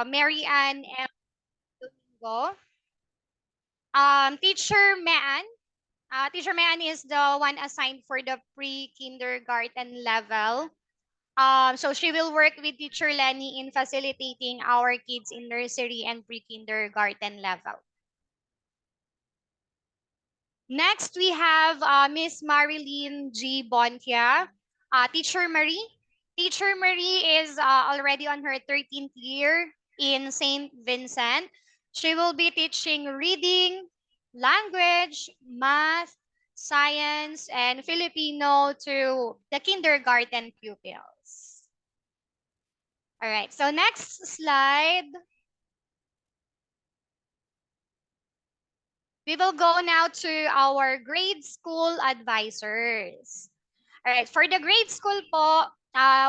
Mary Ann M. Domingo. Teacher Mean. Teacher Mean is the one assigned for the pre-kindergarten level. So she will work with Teacher Lenny in facilitating our kids in nursery and pre-kindergarten level. Next, we have Miss Marilyn G. Bontia. Teacher Marie. Teacher Marie is already on her 13th year in St. Vincent. She will be teaching reading, language, math, science, and Filipino to the kindergarten pupils. All right, so next slide. We will go now to our grade school advisors. All right, for the grade school po,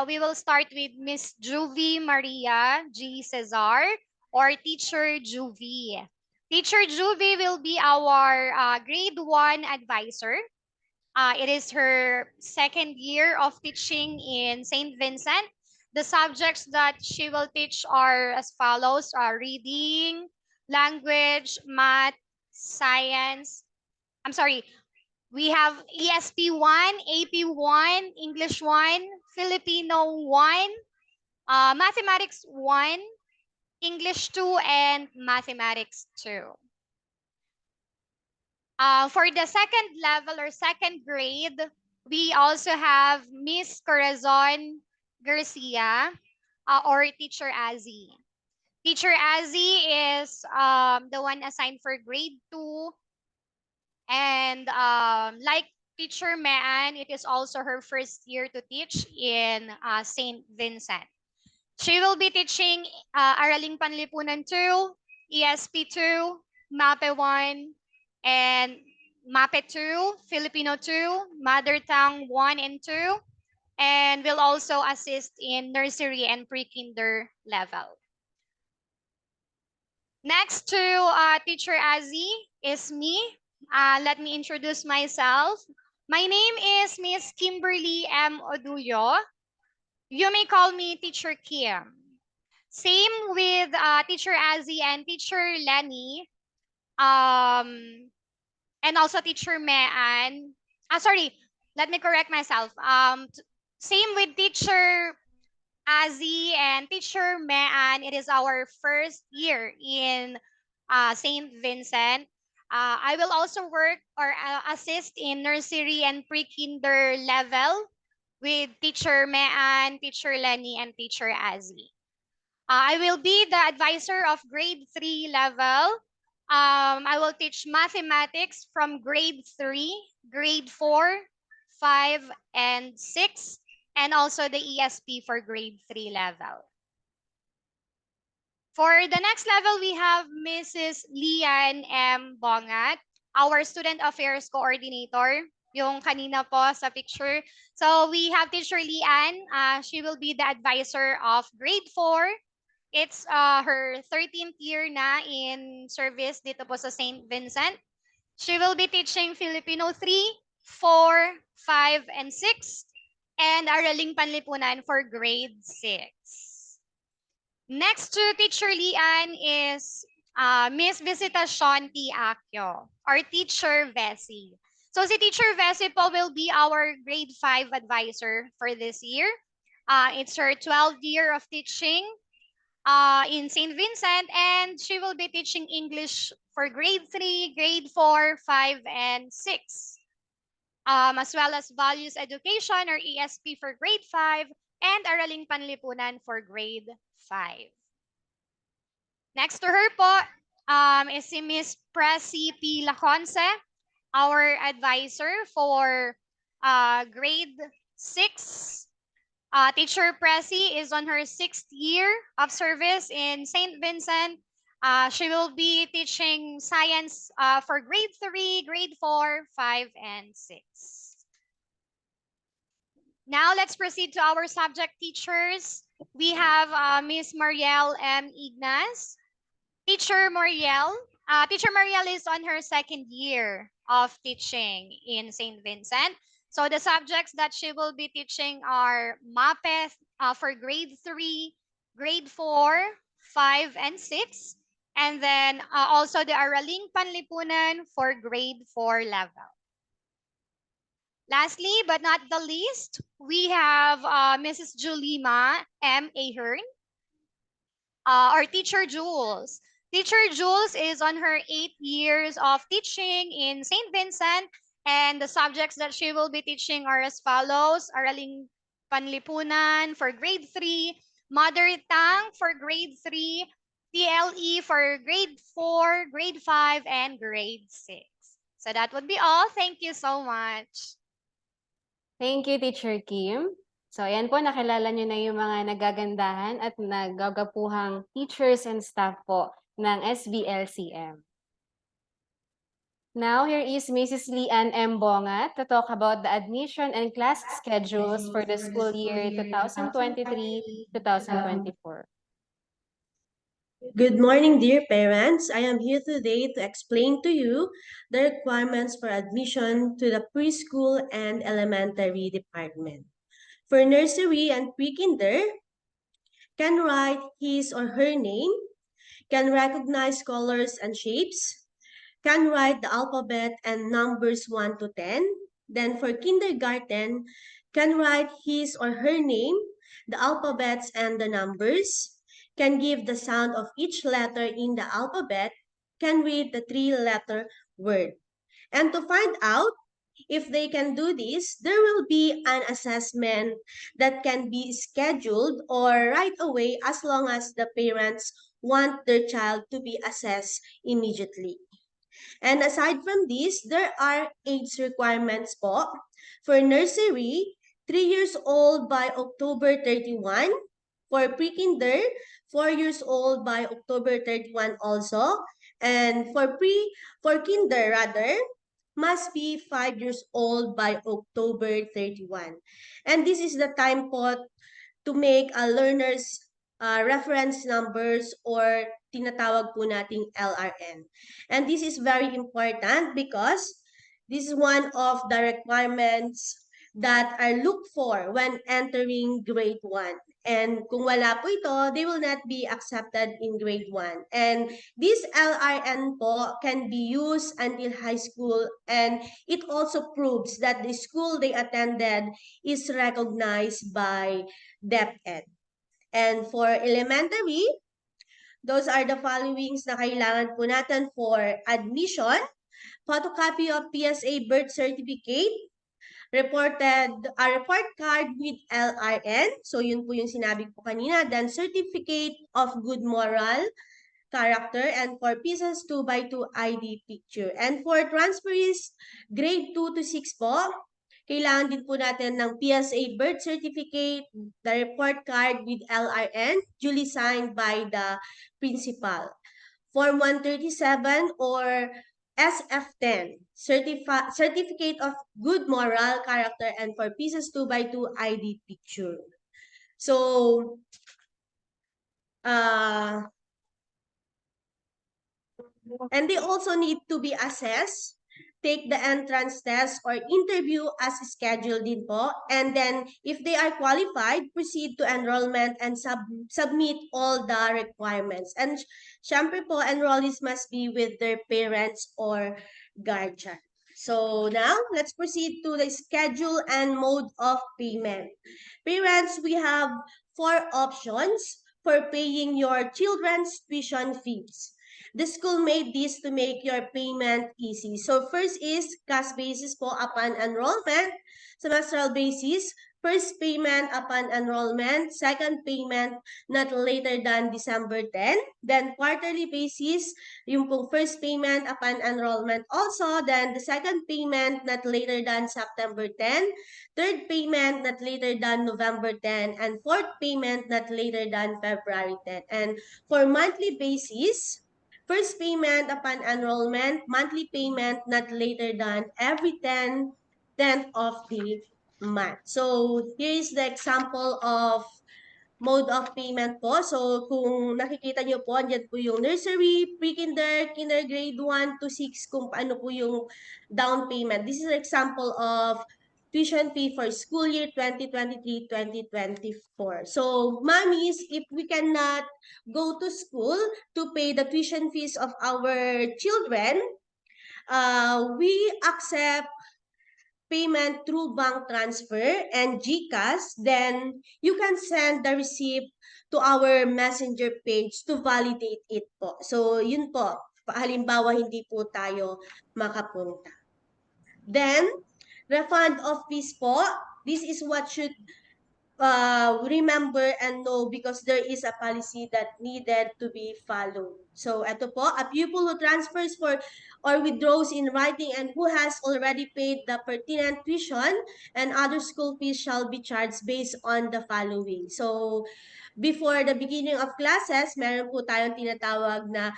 we will start with Miss Juvie Maria G. Cesar or Teacher Juvie. Teacher Juvie will be our grade 1 advisor. It is her second year of teaching in St. Vincent. The subjects that she will teach are as follows: reading, language, math, science. I'm sorry, we have ESP 1, AP 1, English 1, Filipino 1, Mathematics 1, English 2, and Mathematics 2. For the second level or second grade, we also have Miss Corazon Garcia or Teacher Azzy. Teacher Azzy is the one assigned for grade 2. And like Teacher Mean, it is also her first year to teach in St. Vincent. She will be teaching Araling Panlipunan 2, ESP 2, MAPE 1, and MAPE 2, Filipino 2, Mother Tongue 1 and 2, and will also assist in nursery and pre-kinder level. Next to Teacher Azzy is me. Let me introduce myself. My name is Miss Kimberly M. Oduyo. You may call me Teacher Kim. Same with Teacher Azzy and Teacher Lenny. And also Teacher Mean. Sorry, let me correct myself. Same with Teacher Azzy and Teacher Mean. It is our first year in St. Vincent. I will also work or assist in nursery and pre-kinder level with Teacher Mean, Teacher Lenny, and Teacher Azzy. I will be the advisor of grade 3 level. I will teach mathematics from grade 3, grade 4, 5, and 6, and also the ESP for grade 3 level. For the next level, we have Mrs. Lian M. Bongat, our Student Affairs Coordinator, yung kanina po sa picture. So we have Teacher Lian. She will be the advisor of grade 4. It's her 13th year na in service dito po sa St. Vincent. She will be teaching Filipino 3, 4, 5, and 6, and Araling Panlipunan for grade 6. Next to Teacher Lian is Miss Visitacion T. Accio, our Teacher Vessi. So si Teacher Vessi po will be our grade 5 advisor for this year. It's her 12th year of teaching in St. Vincent, and she will be teaching English for grade 3, grade 4, 5, and 6. As well as Values Education or ESP for grade 5 and Araling Panlipunan for grade 5. Next to her po is si Miss Presi P. Laconce, our advisor for grade 6. Teacher Presi is on her 6th year of service in St. Vincent. She will be teaching science for grade 3, grade 4, 5, and 6. Now let's proceed to our subject teachers. We have Miss Marielle M. Ignas. Teacher Marielle. Teacher Marielle is on her 2nd year of teaching in St. Vincent. So the subjects that she will be teaching are MAPE for grade 3, grade 4, 5, and 6. And then also the Araling Panlipunan for grade 4 level. Lastly, but not the least, we have Mrs. Julima M. Ahern, our teacher Jules. Teacher Jules is on her 8 years of teaching in St. Vincent, and the subjects that she will be teaching are as follows: Araling Panlipunan for grade 3, Mother Tongue for grade 3, TLE for grade 4, grade 5, and grade 6. So that would be all. Thank you so much. Thank you, Teacher Kim. So, ayan po, nakilala nyo na yung mga nagagandahan at nagagapuhang teachers and staff po ng SBLCM. Now, here is Mrs. Lian M. Bongat to talk about the admission and class schedules for the school year 2023-2024. Good morning, dear parents. I am here today to explain to you the requirements for admission to the preschool and elementary department. For nursery and pre-kinder, can write his or her name, can recognize colors and shapes, can write the alphabet and numbers 1 to 10. Then for kindergarten, can write his or her name, the alphabets and the numbers, can give the sound of each letter in the alphabet, can read the 3-letter word. And to find out if they can do this, there will be an assessment that can be scheduled or right away as long as the parents want their child to be assessed immediately. And aside from this, there are age requirements po. For nursery, 3 years old by October 31. For pre-kinder, 4 years old by October 31 also. And for kinder rather, must be 5 years old by October 31. And this is the time po to make a learner's reference numbers or tinatawag po nating LRN. And this is very important because this is one of the requirements that are looked for when entering grade 1. And kung wala po ito, they will not be accepted in grade 1. And this LRN po can be used until high school, and it also proves that the school they attended is recognized by DepEd. And for elementary, those are the followings na kailangan po natin for admission: photocopy of PSA birth certificate, report card with LRN. So yun po yung sinabi ko kanina. Then certificate of good moral character, and for pieces 2x2 ID picture. And for transferees, grade 2 to 6 po, kailangan din po natin ng PSA birth certificate, the report card with LRN, duly signed by the principal. Form 137 or SF10, certificate of good moral character, and for pieces 2x2 ID picture. So, and they also need to be assessed, take the entrance test or interview as scheduled din po. And then, if they are qualified, proceed to enrollment and submit all the requirements. And syempre po, enrollees must be with their parents or guardian. So now, let's proceed to the schedule and mode of payment. Parents, we have 4 options for paying your children's tuition fees. The school made this to make your payment easy. So first is cash basis po upon enrollment, semestral basis, first payment upon enrollment, second payment not later than December 10, then quarterly basis, yung pong first payment upon enrollment also, then the second payment not later than September 10, third payment not later than November 10, and fourth payment not later than February 10. And for monthly basis, first payment upon enrollment, monthly payment not later than every 10th of the month. So, here is the example of mode of payment po. So, kung nakikita nyo po, andyan po yung nursery, pre-kinder, kinder grade 1 to 6, kung paano po yung down payment. This is an example of tuition fee for school year 2023-2024. So, mommies, if we cannot go to school to pay the tuition fees of our children, we accept payment through bank transfer and GCash, then you can send the receipt to our messenger page to validate it po. So, yun po. Halimbawa, hindi po tayo makapunta. Then, refund of fees po. This is what should remember and know because there is a policy that needed to be followed. So, ito po, a pupil who transfers for or withdraws in writing and who has already paid the pertinent tuition and other school fees shall be charged based on the following. So, before the beginning of classes, meron po tayong tinatawag na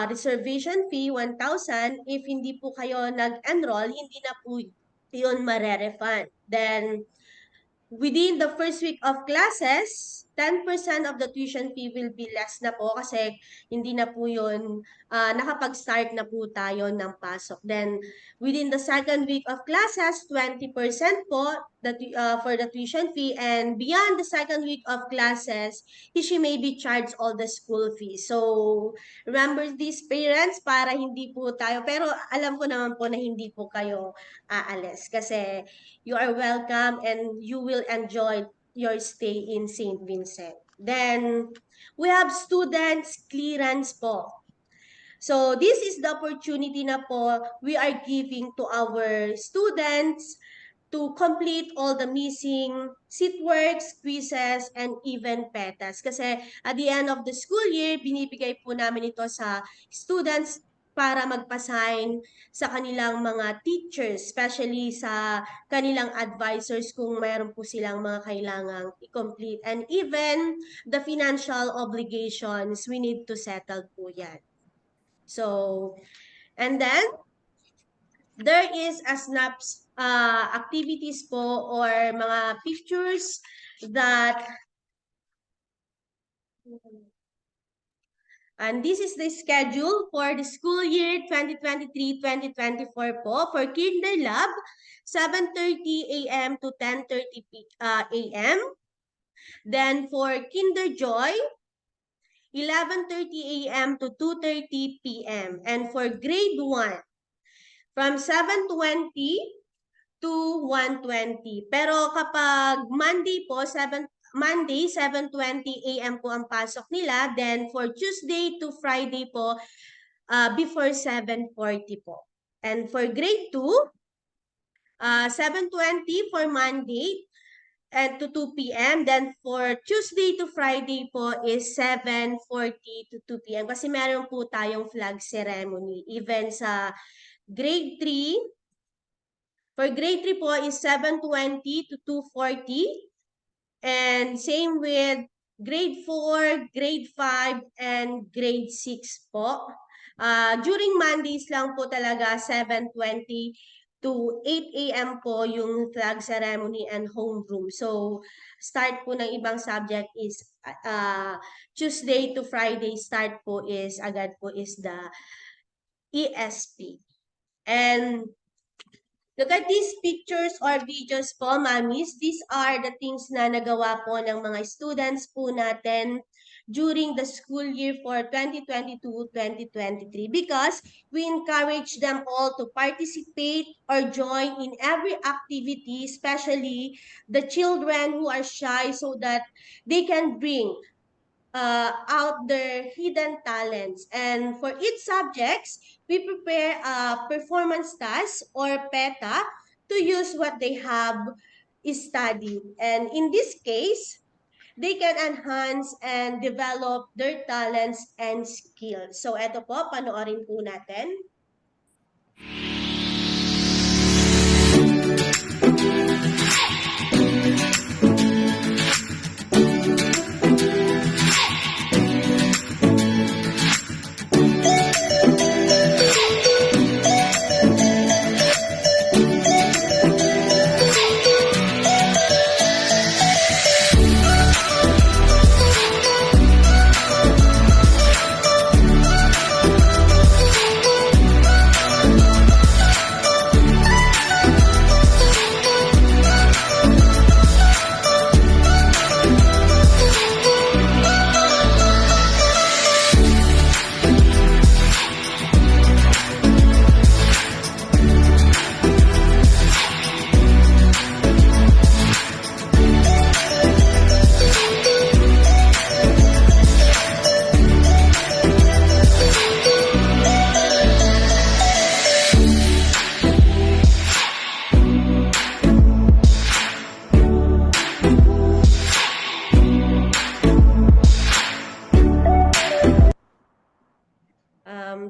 reservation fee, 1,000. If hindi po kayo nag-enroll, hindi na po yun mare-refund. Then, within the first week of classes, 10% of the tuition fee will be less na po kasi hindi na po yun, nakapag-start na po tayo ng pasok. Then, within the second week of classes, 20% po for the tuition fee, and beyond the second week of classes, she may be charged all the school fees. So, remember these parents para hindi po tayo, pero alam ko naman po na hindi po kayo aalis kasi you are welcome and you will enjoy your stay in St. Vincent. Then, we have students clearance po. So, this is the opportunity na po we are giving to our students to complete all the missing seat works, quizzes, and even petas. Kasi at the end of the school year, binibigay po namin ito sa students para magpasign sa kanilang mga teachers, especially sa kanilang advisors kung mayroon po silang mga kailangang i-complete. And even the financial obligations, we need to settle po yan. So, and then, there is a snaps activities po or mga pictures that and this is the schedule for the school year 2023-2024 po. For Kinder Lab, 7:30 a.m. to 10:30 a.m. Then for Kinder Joy, 11:30 a.m. to 2:30 p.m. And for grade 1, from 7:20 to 1:20. Pero kapag Monday po, 7:20 a.m. po ang pasok nila. Then for Tuesday to Friday po, before 7:40 po. And for grade 2, 7:20 for Monday and to 2 p.m. Then for Tuesday to Friday po is 7:40 to 2 p.m. Kasi meron po tayong flag ceremony. Even sa grade 3, for grade 3 po is 7:20 to 2:40. And same with grade 4, grade 5, and grade 6 po. During Mondays lang po talaga 7:20 to 8 a.m. po yung flag ceremony and homeroom. So, start po ng ibang subject is Tuesday to Friday start po is agad po is the ESP. And look at these pictures or videos po, mommies. These are the things na nagawa po ng mga students po natin during the school year for 2022-2023 because we encourage them all to participate or join in every activity, especially the children who are shy so that they can bring out their hidden talents. And for each subjects, we prepare a performance task or PETA to use what they have studied. And in this case, they can enhance and develop their talents and skills. So, eto po, panoorin po natin.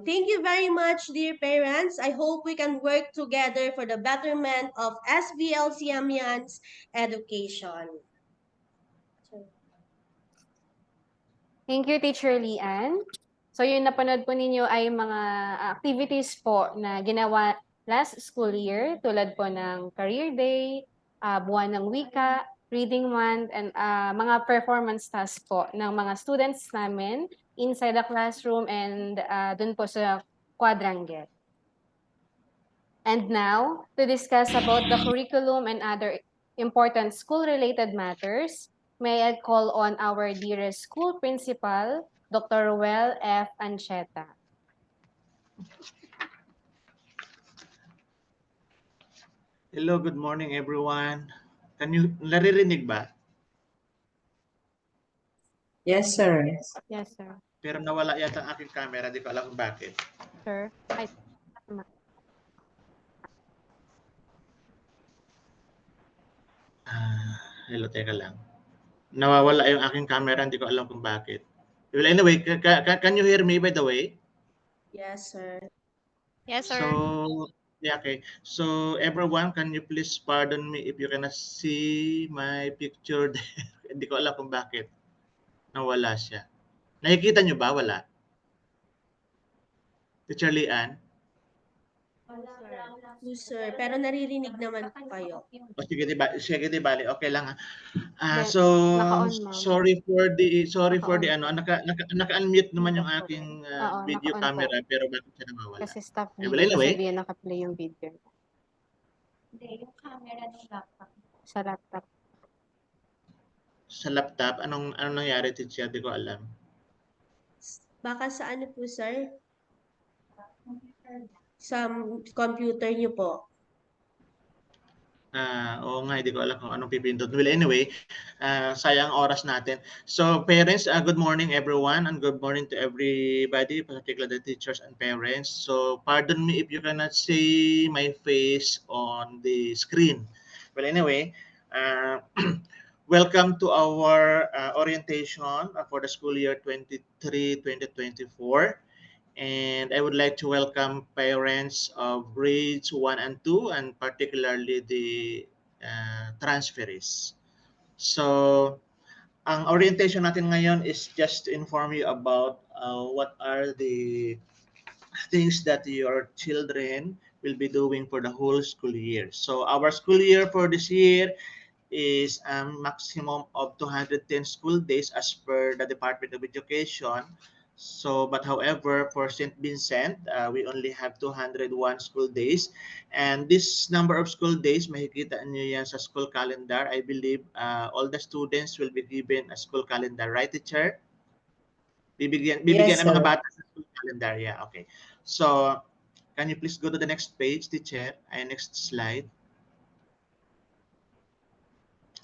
Thank you very much, dear parents. I hope we can work together for the betterment of SBLC Amian's education. Thank you, Teacher Lian. So yung napanood po ninyo ay mga activities po na ginawa last school year tulad po ng Career Day, Buwan ng Wika, Reading Month, and mga performance tasks po ng mga students namin inside the classroom and dun po sa quadrangle. And now, to discuss about the curriculum and other important school-related matters, may I call on our dearest school principal, Dr. Ruel F. Ancheta. Hello, good morning everyone. Naririnig ba? Yes, sir. Yes, sir. Pero nawala yata ang aking camera, di ko alam kung bakit. Sir. Ay, Hello, teka lang. Nawawala yung aking camera, hindi ko alam kung bakit. Well, anyway, can you hear me by the way? Yes, sir. Yes, sir. So, yeah, okay. So, everyone, can you please pardon me if you cannot see my picture there? Hindi ko alam kung bakit nawala siya. Nakikita nyo ba? Wala. Teacher Lian? Sir, pero naririnig naman po kayo. O sige, di bali. Okay lang. Then, So naka-on, ma'am. sorry for the Naka-on ano, po. naka-unmute naman yung aking Oo, video naka-on po. camera pero bakit siya nawawala? Kasi staff Okay, dito well, po anyway, sabihin naka-play yung video. Hindi, yung camera ng laptop. Sa laptop. sa laptop, anong nangyari, teacher? Di ko alam. Baka sa ano po, sir? Sa computer niyo po. Oo nga, hindi ko alam kung anong pipindot. Well, anyway, sayang oras natin. So, parents, good morning everyone and good morning to everybody, particularly the teachers and parents. So, pardon me if you cannot see my face on the screen. Well, anyway, welcome to our orientation for the school year 23-2024. And I would like to welcome parents of grades 1 and 2 and particularly the transferees. So, ang orientation natin ngayon is just to inform you about what are the things that your children will be doing for the whole school year. So, our school year for this year is a maximum of 210 school days as per the Department of Education. So, but however, for St. Vincent, we only have 201 school days. And this number of school days, makikita niyo yan sa school calendar. I believe all the students will be given a school calendar, right, teacher? Bibigyan Yes, ng mga sir. bata sa school calendar. Yeah, okay. So, can you please go to the next page, teacher? Next slide.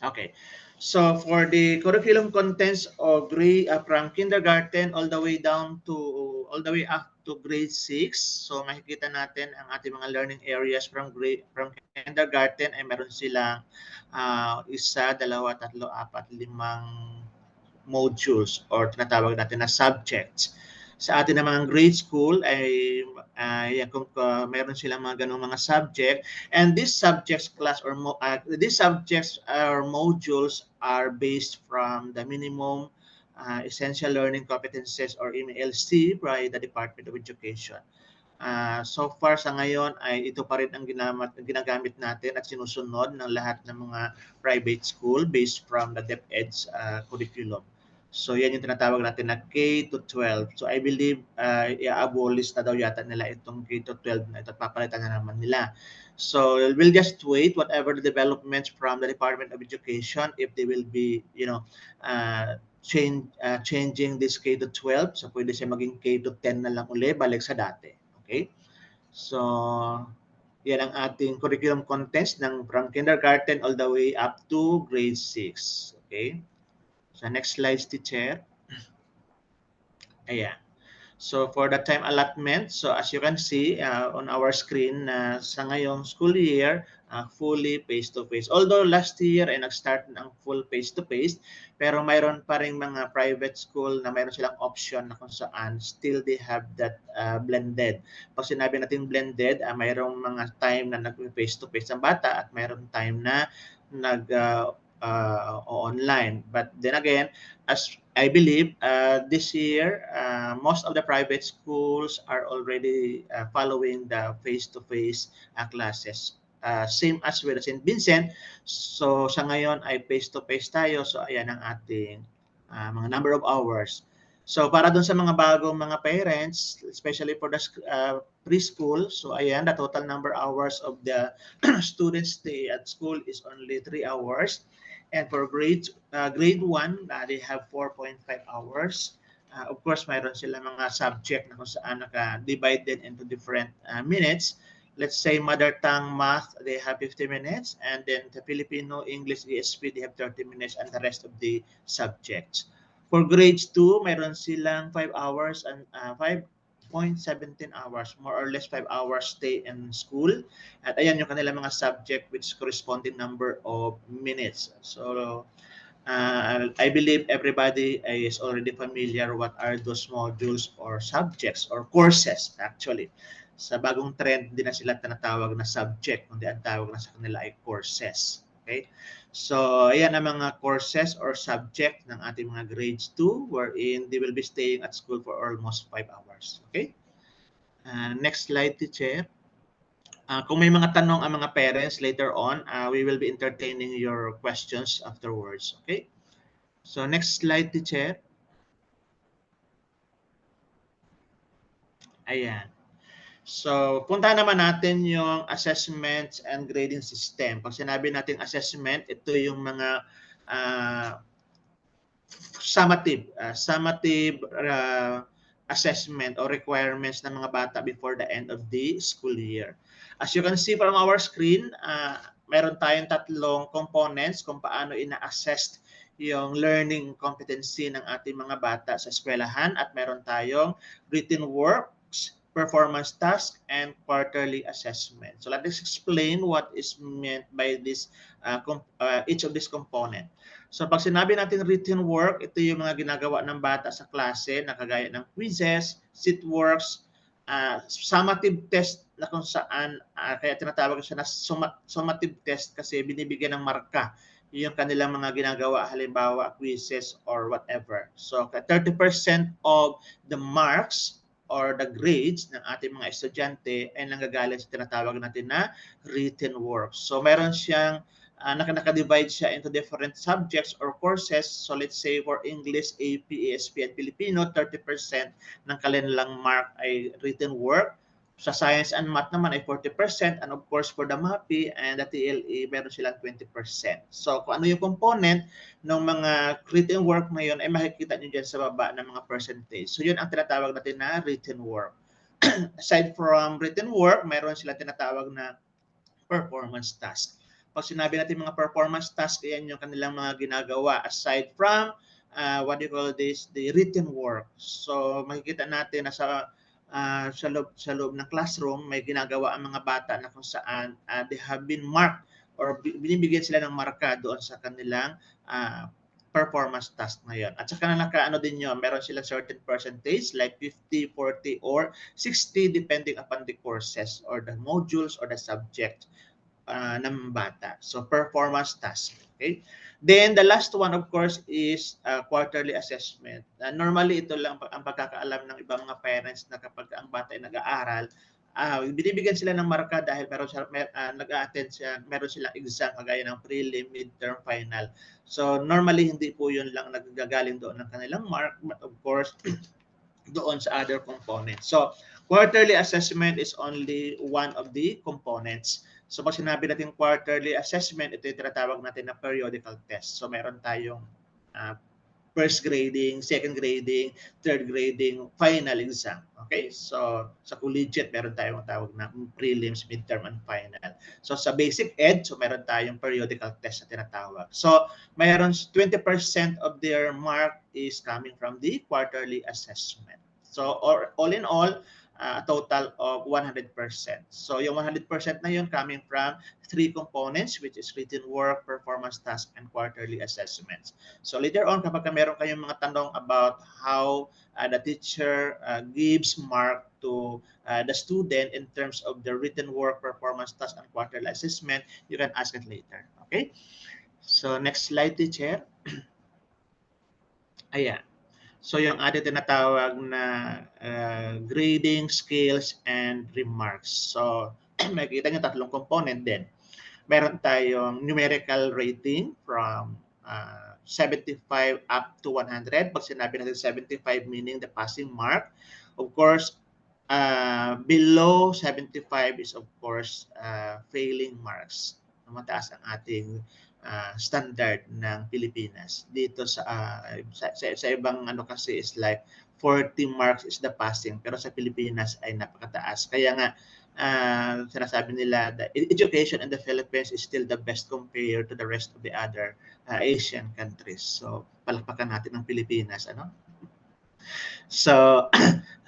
Okay. So for the curriculum contents of from kindergarten all the way up to grade 6. So makikita natin ang ating mga learning areas from kindergarten ay meron silang isa, dalawa, tatlo, apat, limang modules or tinatawag natin na subjects. Sa atin namang grade school ay kung meron silang mga ganung mga subject, and these subjects these subjects or modules are based from the minimum essential learning competencies or MLC by the Department of Education. So far sa ngayon ay ito pa rin ang ginagamit natin at sinusunod ng lahat ng mga private school based from the DepEd's curriculum. So yan yung tinatawag natin na K to 12. So I believe i-abolish na daw yata nila itong K to 12 na ito at papalitan na naman nila. So we'll just wait whatever the developments from the Department of Education if they will be, changing this K to 12. So pwede siya maging K to 10 na lang uli, balik sa dati. Okay? So yan ang ating curriculum contents from kindergarten all the way up to grade 6. Okay? So next slide, teacher. Ayan. So for the time allotment, so as you can see on our screen, sa ngayong school year, fully face-to-face. Although last year ay nag-start ng full face-to-face, pero mayroon pa rin mga private school na mayroon silang option na kung saan still they have that blended. Pag sinabi natin blended, mayroong mga time na nag-face-to-face ang bata at mayroong time na online. But then again, as I believe this year, most of the private schools are already following the face-to-face classes. Same as with St. Vincent. So sa ngayon ay face-to-face tayo. So ayan ang ating mga number of hours. So para dun sa mga bagong mga parents, especially for the preschool, so ayan, the total number hours of the students stay at school is only 3 hours. And for grade 1, they have 4.5 hours. Of course, mayroon sila mga subject na kung saan naka-divided into different minutes. Let's say mother tongue, math, they have 50 minutes. And then the Filipino, English, ESP, they have 30 minutes and the rest of the subjects. For grades 2, mayroon silang 5 hours and 5.17 hours, more or less 5 hours stay in school. At ayan yung kanilang mga subject which corresponding number of minutes. So I believe everybody is already familiar what are those modules or subjects or courses actually. Sa bagong trend, hindi na sila tinatawag na subject, kundi ang tawag na sa kanila ay courses. Okay? So, ayan ang mga courses or subject ng ating mga grades 2 wherein they will be staying at school for almost 5 hours. Okay? Next slide, teacher. Kung may mga tanong ang mga parents later on, we will be entertaining your questions afterwards. Okay? So, next slide, teacher. Ayan. So, punta naman natin yung assessments and grading system. Pag sinabi natin assessment, ito yung mga summative assessment or requirements ng mga bata before the end of the school year. As you can see from our screen, meron tayong tatlong components kung paano ina-assess yung learning competency ng ating mga bata sa eskwelahan at meron tayong written works, performance task, and quarterly assessment. So let us explain what is meant by this each of these components. So pag sinabi natin written work, ito yung mga ginagawa ng bata sa klase na kagaya ng quizzes, sit works, summative test na kung saan, kaya tinatawag siya na summative test kasi binibigyan ng marka yung kanilang mga ginagawa, halimbawa quizzes or whatever. So 30% of the marks or the grades ng ating mga estudyante ay nanggagaling sa tinatawag natin na written work. So meron siyang naka-divide siya into different subjects or courses. So let's say for English, AP, ESP, at Filipino, 30% ng kanilang mark ay written work. Sa Science and Math naman ay 40%. And of course, for the MAPI and the TLE, meron silang 20%. So kung ano yung component ng mga written work ngayon ay makikita nyo dyan sa baba ng mga percentage. So yun ang tinatawag natin na written work. Aside from written work, meron sila tinatawag na performance task. Pag sinabi natin mga performance task, yan yung kanilang mga ginagawa aside from what do you call this, the written work. So makikita natin na sa loob ng classroom, may ginagawa ang mga bata na kung saan they have been marked or binibigyan sila ng marka doon sa kanilang performance task na yun. At saka na nakaano din yun, meron silang certain percentage like 50, 40, or 60 depending upon the courses or the modules or the subject ng bata. So, performance task. Okay? Then, the last one, of course, is quarterly assessment. Normally, ito lang ang pagkakaalam ng ibang mga parents na kapag ang bata ay nag-aaral, binibigyan sila ng marka dahil nag-a-attend siya, meron silang exam kagaya ng prelim, midterm, final. So, normally, hindi po yun lang nagagaling doon ng kanilang mark, but of course, doon sa other components. So, quarterly assessment is only one of the components. So, pag sinabi natin quarterly assessment, ito yung tinatawag natin na periodical test. So, meron tayong first grading, second grading, third grading, final exam. Okay? So, sa collegiate, meron tayong tawag na prelims, midterm, and final. So, sa basic ed, so meron tayong periodical test na tinatawag. So, mayroon 20% of their mark is coming from the quarterly assessment. So all in all, a total of 100%. So yung 100% na yun coming from three components, which is written work, performance task, and quarterly assessments. So later on, kapag meron kayong mga tanong about how the teacher gives mark to the student in terms of the written work, performance task, and quarterly assessment, you can ask it later. Okay? So next slide, teacher. Ayan. So yung ating tinatawag na grading, scales, and remarks. So makikita nyo tatlong component din. Meron tayong numerical rating from 75 up to 100. Pag sinabi natin 75 meaning the passing mark. Of course, below 75 is of course failing marks. Mataas ang ating standard ng Pilipinas. Dito sa ibang ano kasi is like 40 marks is the passing, pero sa Pilipinas ay napakataas. Kaya nga sinasabi nila that education in the Philippines is still the best compared to the rest of the other Asian countries. So palakpakan natin ang Pilipinas, ano? So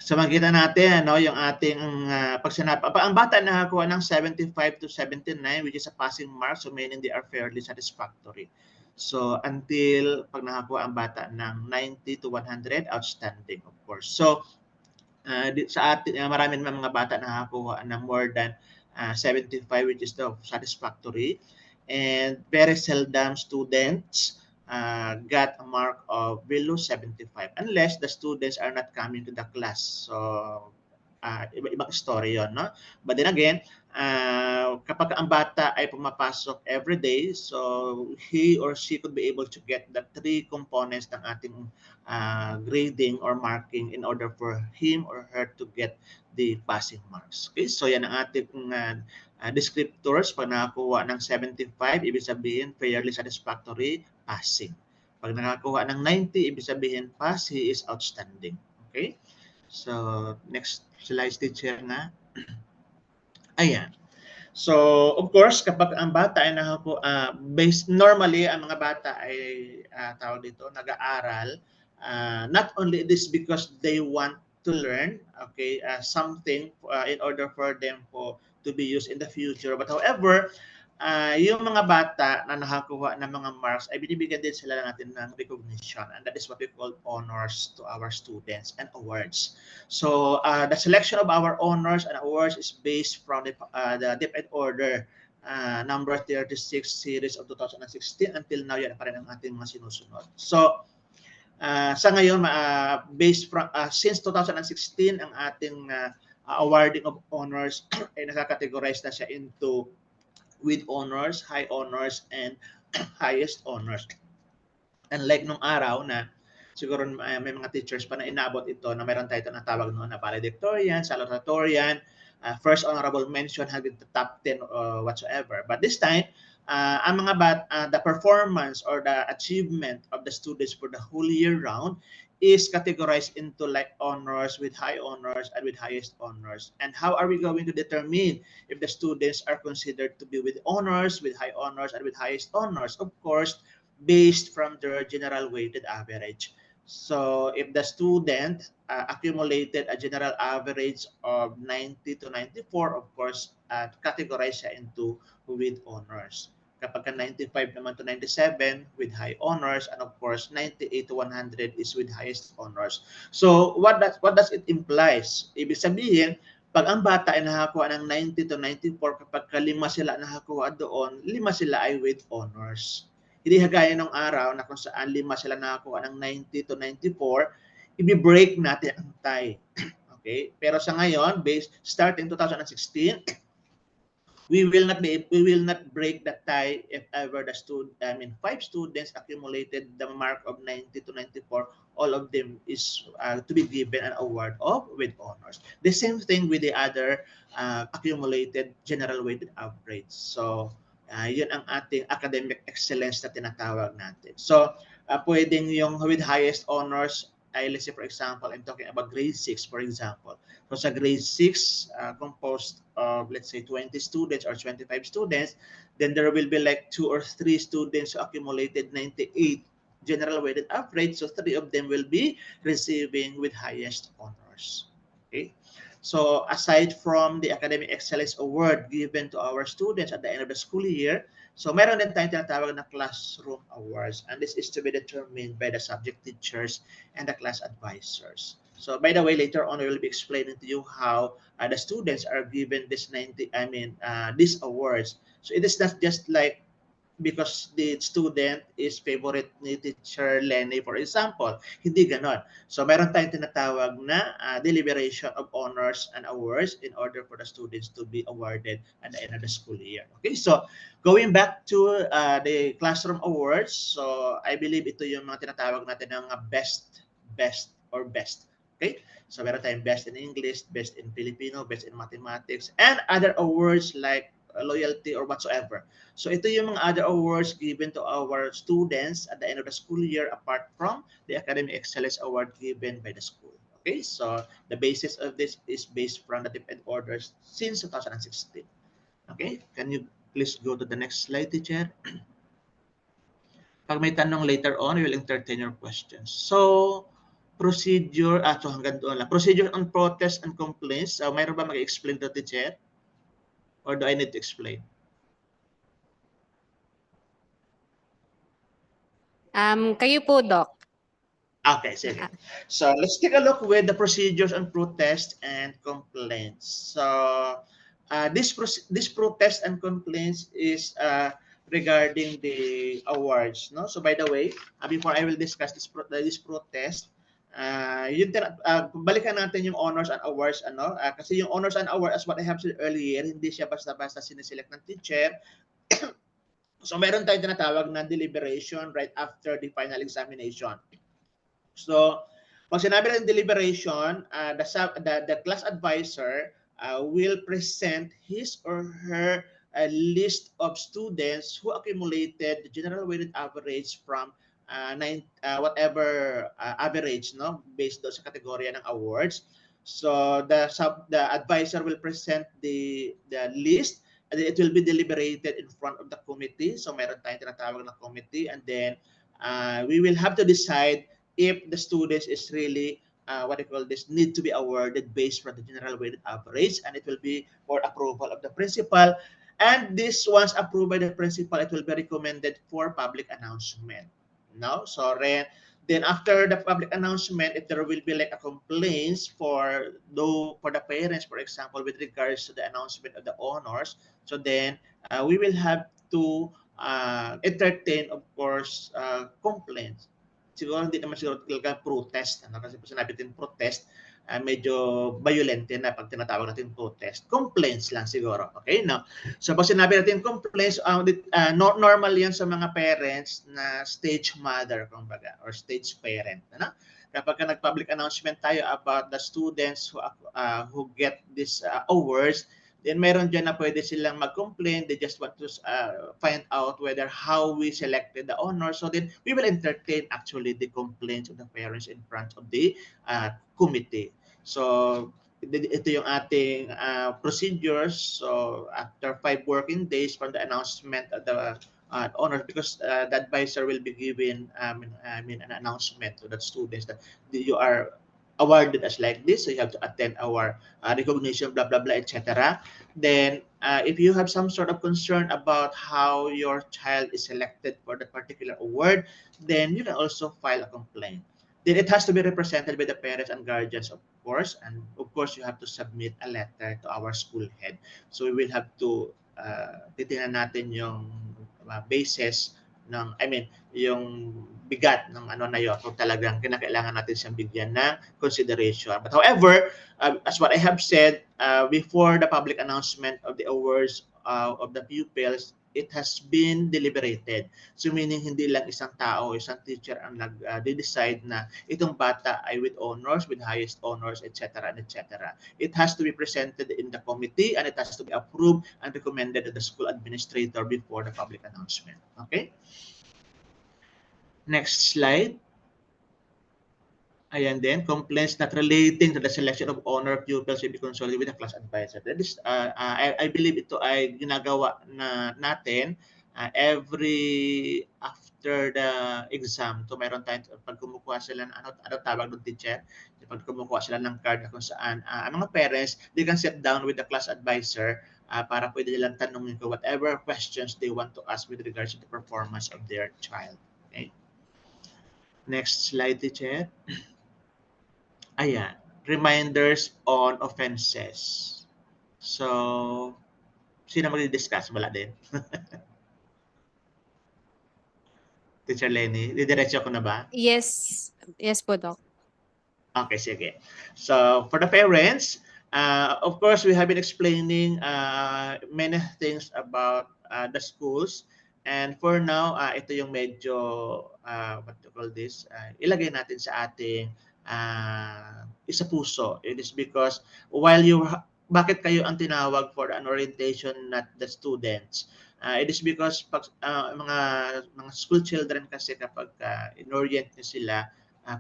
so makita natin ano yung ating pag ang bata nakakuha ng 75 to 79 which is a passing mark, so meaning they are fairly satisfactory. So until pag nakakuha ang bata ng 90 to 100, outstanding of course. So sa atin marami naman mga bata nakakuha ng more than 75 which is the satisfactory, and very seldom students got a mark of below 75 unless the students are not coming to the class. So iba-ibang story yon, no? But then again, kapag ang bata ay pumapasok every day, so he or she could be able to get the three components ng ating grading or marking in order for him or her to get the passing marks. Okay, so yan ang ating descriptors. Pag nakakuha ng 75, ibig sabihin fairly satisfactory, passing. Pag nakakuha ng 90, ibig sabihin pass, he is outstanding. Okay? So, next slide, teacher na. Ayan. So, of course, kapag ang bata ay based normally, ang mga bata ay tawag dito, nag-aaral, not only this because they want to learn, okay, something in order for them to be used in the future. But however, yung mga bata na nakakuha ng mga marks ay binibigyan din sila natin ng recognition, and that is what we call honors to our students and awards. So the selection of our honors and awards is based from the DepEd order number 36 series of 2016 until now. Yan pa rin ang ating mga sinusunod. So sa ngayon, based from since 2016 ang ating awarding of honors ay nakakategorize na siya into with honors, high honors, and highest honors. Unlike nung araw na siguro may mga teachers pa na inabot ito na mayroon tayo na tawag noon na valedictorian, salutatorian, first honorable mention hanggang the top 10 whatsoever. But this time, ang mga the performance or the achievement of the students for the whole year round is categorized into like honors with high honors and with highest honors. And how are we going to determine if the students are considered to be with honors, with high honors, and with highest honors? Of course, based from their general weighted average. So if the student accumulated a general average of 90 to 94, of course, categorize siya into with honors. Kapag 95 naman to 97 with high honors, and of course 98 to 100 is with highest honors. So what does it implies? Ibig sabihin, pag ang bata ay nakakuha ng 90 to 94, kapag kalima sila nakakuha doon, 5 sila ay with honors. Hindi kagaya nung araw na kung saan 5 sila nakakuha ng 90 to 94, i-break natin ang tie. Okay? Pero sa ngayon, starting 2016, we will not break the tie if ever the 5 students accumulated the mark of 90 to 94, all of them is to be given an award of with honors. The same thing with the other accumulated general weighted average. So yun ang ating academic excellence na tinatawag natin. So pwedeng yung with highest honors ay, let's say for example, I'm talking about grade 6 for example. So sa grade 6, composed of let's say 20 students or 25 students, then there will be like 2 or 3 students who accumulated 98 general weighted average. So 3 of them will be receiving with highest honors. honors. Okay? So aside from the Academic Excellence Award given to our students at the end of the school year, so meron din tayong tinatawag na classroom awards, and this is to be determined by the subject teachers and the class advisors. So by the way, later on we will be explaining to you how the students are given these awards. So it is not just like because the student is favorite ni Teacher Lenny, for example. Hindi ganon. So, meron tayong tinatawag na deliberation of honors and awards in order for the students to be awarded at the end of the school year. Okay, so going back to the classroom awards, so I believe ito yung mga tinatawag natin ng best. Okay, so meron tayong best in English, best in Filipino, best in mathematics, and other awards like loyalty or whatsoever. So ito yung mga other awards given to our students at the end of the school year apart from the Academic Excellence Award given by the school. Okay, so the basis of this is based from the different orders since 2016. Okay, can you please go to the next slide, teacher? Pag may tanong later on, we will entertain your questions. So, hanggang doon lang. Procedure on protest and complaints. Mayroon ba mag-explain to, teacher? Or do I need to explain? Kayo po, Doc. Okay, sige. So let's take a look with the procedures on protest and complaints. So this protest and complaints is regarding the awards, no? So by the way, before I will discuss this protest, balikan natin yung honors and awards, kasi yung honors and awards, as what I have said earlier, hindi siya basta-basta siniselect ng teacher. So meron tayong tinatawag na deliberation right after the final examination. So, pag sinabi ng deliberation, the class advisor will present his or her list of students who accumulated the general weighted average from whatever average, no, based doon sa kategorya ng awards. So the advisor will present the list, and then it will be deliberated in front of the committee. So meron tayong tinatawag na committee, and then we will have to decide if the students is really need to be awarded based on the general weighted average, and it will be for approval of the principal. And this, once approved by the principal, it will be recommended for public announcement. No, so then after the public announcement, if there will be like a complaints for the parents, for example, with regards to the announcement of the honors, so then we will have to entertain, of course, complaints. Siguro hindi naman siguro talaga protest, kasi pag sinabi natin protest, medyo violent na pag tinatawag natin protest. Complaints lang siguro. Okay, no? So pag sinabi natin complaints, normal yan sa mga parents na stage mother, kumbaga, or stage parent. Kapag nag-public announcement tayo about the students who get these awards, then meron dyan na pwede silang mag-complain. They just want to find out whether how we selected the honor. So then we will entertain actually the complaints of the parents in front of the committee. So ito yung ating procedures. So after 5 working days from the announcement of the honors, because the advisor will be giving an announcement to the students that you are awarded as like this, so you have to attend our recognition, blah blah blah, etc. Then if you have some sort of concern about how your child is selected for the particular award, then you can also file a complaint. Then it has to be represented by the parents and guardians, of course, and of course you have to submit a letter to our school head. So we will have to titingnan natin yung basis ng, yung bigat ng na yun, kung talagang kinakailangan natin siyang bigyan ng consideration. But however, as what I have said, before the public announcement of the awards of the pupils, it has been deliberated. So meaning hindi lang isang tao, isang teacher ang nag-decide na itong bata ay with honors, with highest honors, etc. etc. It has to be presented in the committee, and it has to be approved and recommended to the school administrator before the public announcement. Okay? Next slide. Ayan din, complaints not relating to the selection of honor pupils will be consulted with the class advisor. That is, I believe ito ay ginagawa natin every after the exam, to mayroon tayong pag kumukuha sila ng ano tawag ng teacher, pag kumukuha sila ng card na kung saan ang mga parents, they can sit down with the class advisor para pwede nilang tanungin ko whatever questions they want to ask with regards to the performance of their child. Okay? Next slide, teacher. Ayan, reminders on offenses. So, sino magdi-discuss? Wala din. Teacher Lenny, didiretso ko na ba? Yes. Yes po, Doc. Okay, sige. So, for the parents, of course, we have been explaining many things about the schools. And for now, ito yung medyo, what to call this, ilagay natin sa ating isa puso. It is because while you, bakit kayo ang tinawag for an orientation, not the students? It is because pag, mga school children kasi kapag in-orient nyo sila,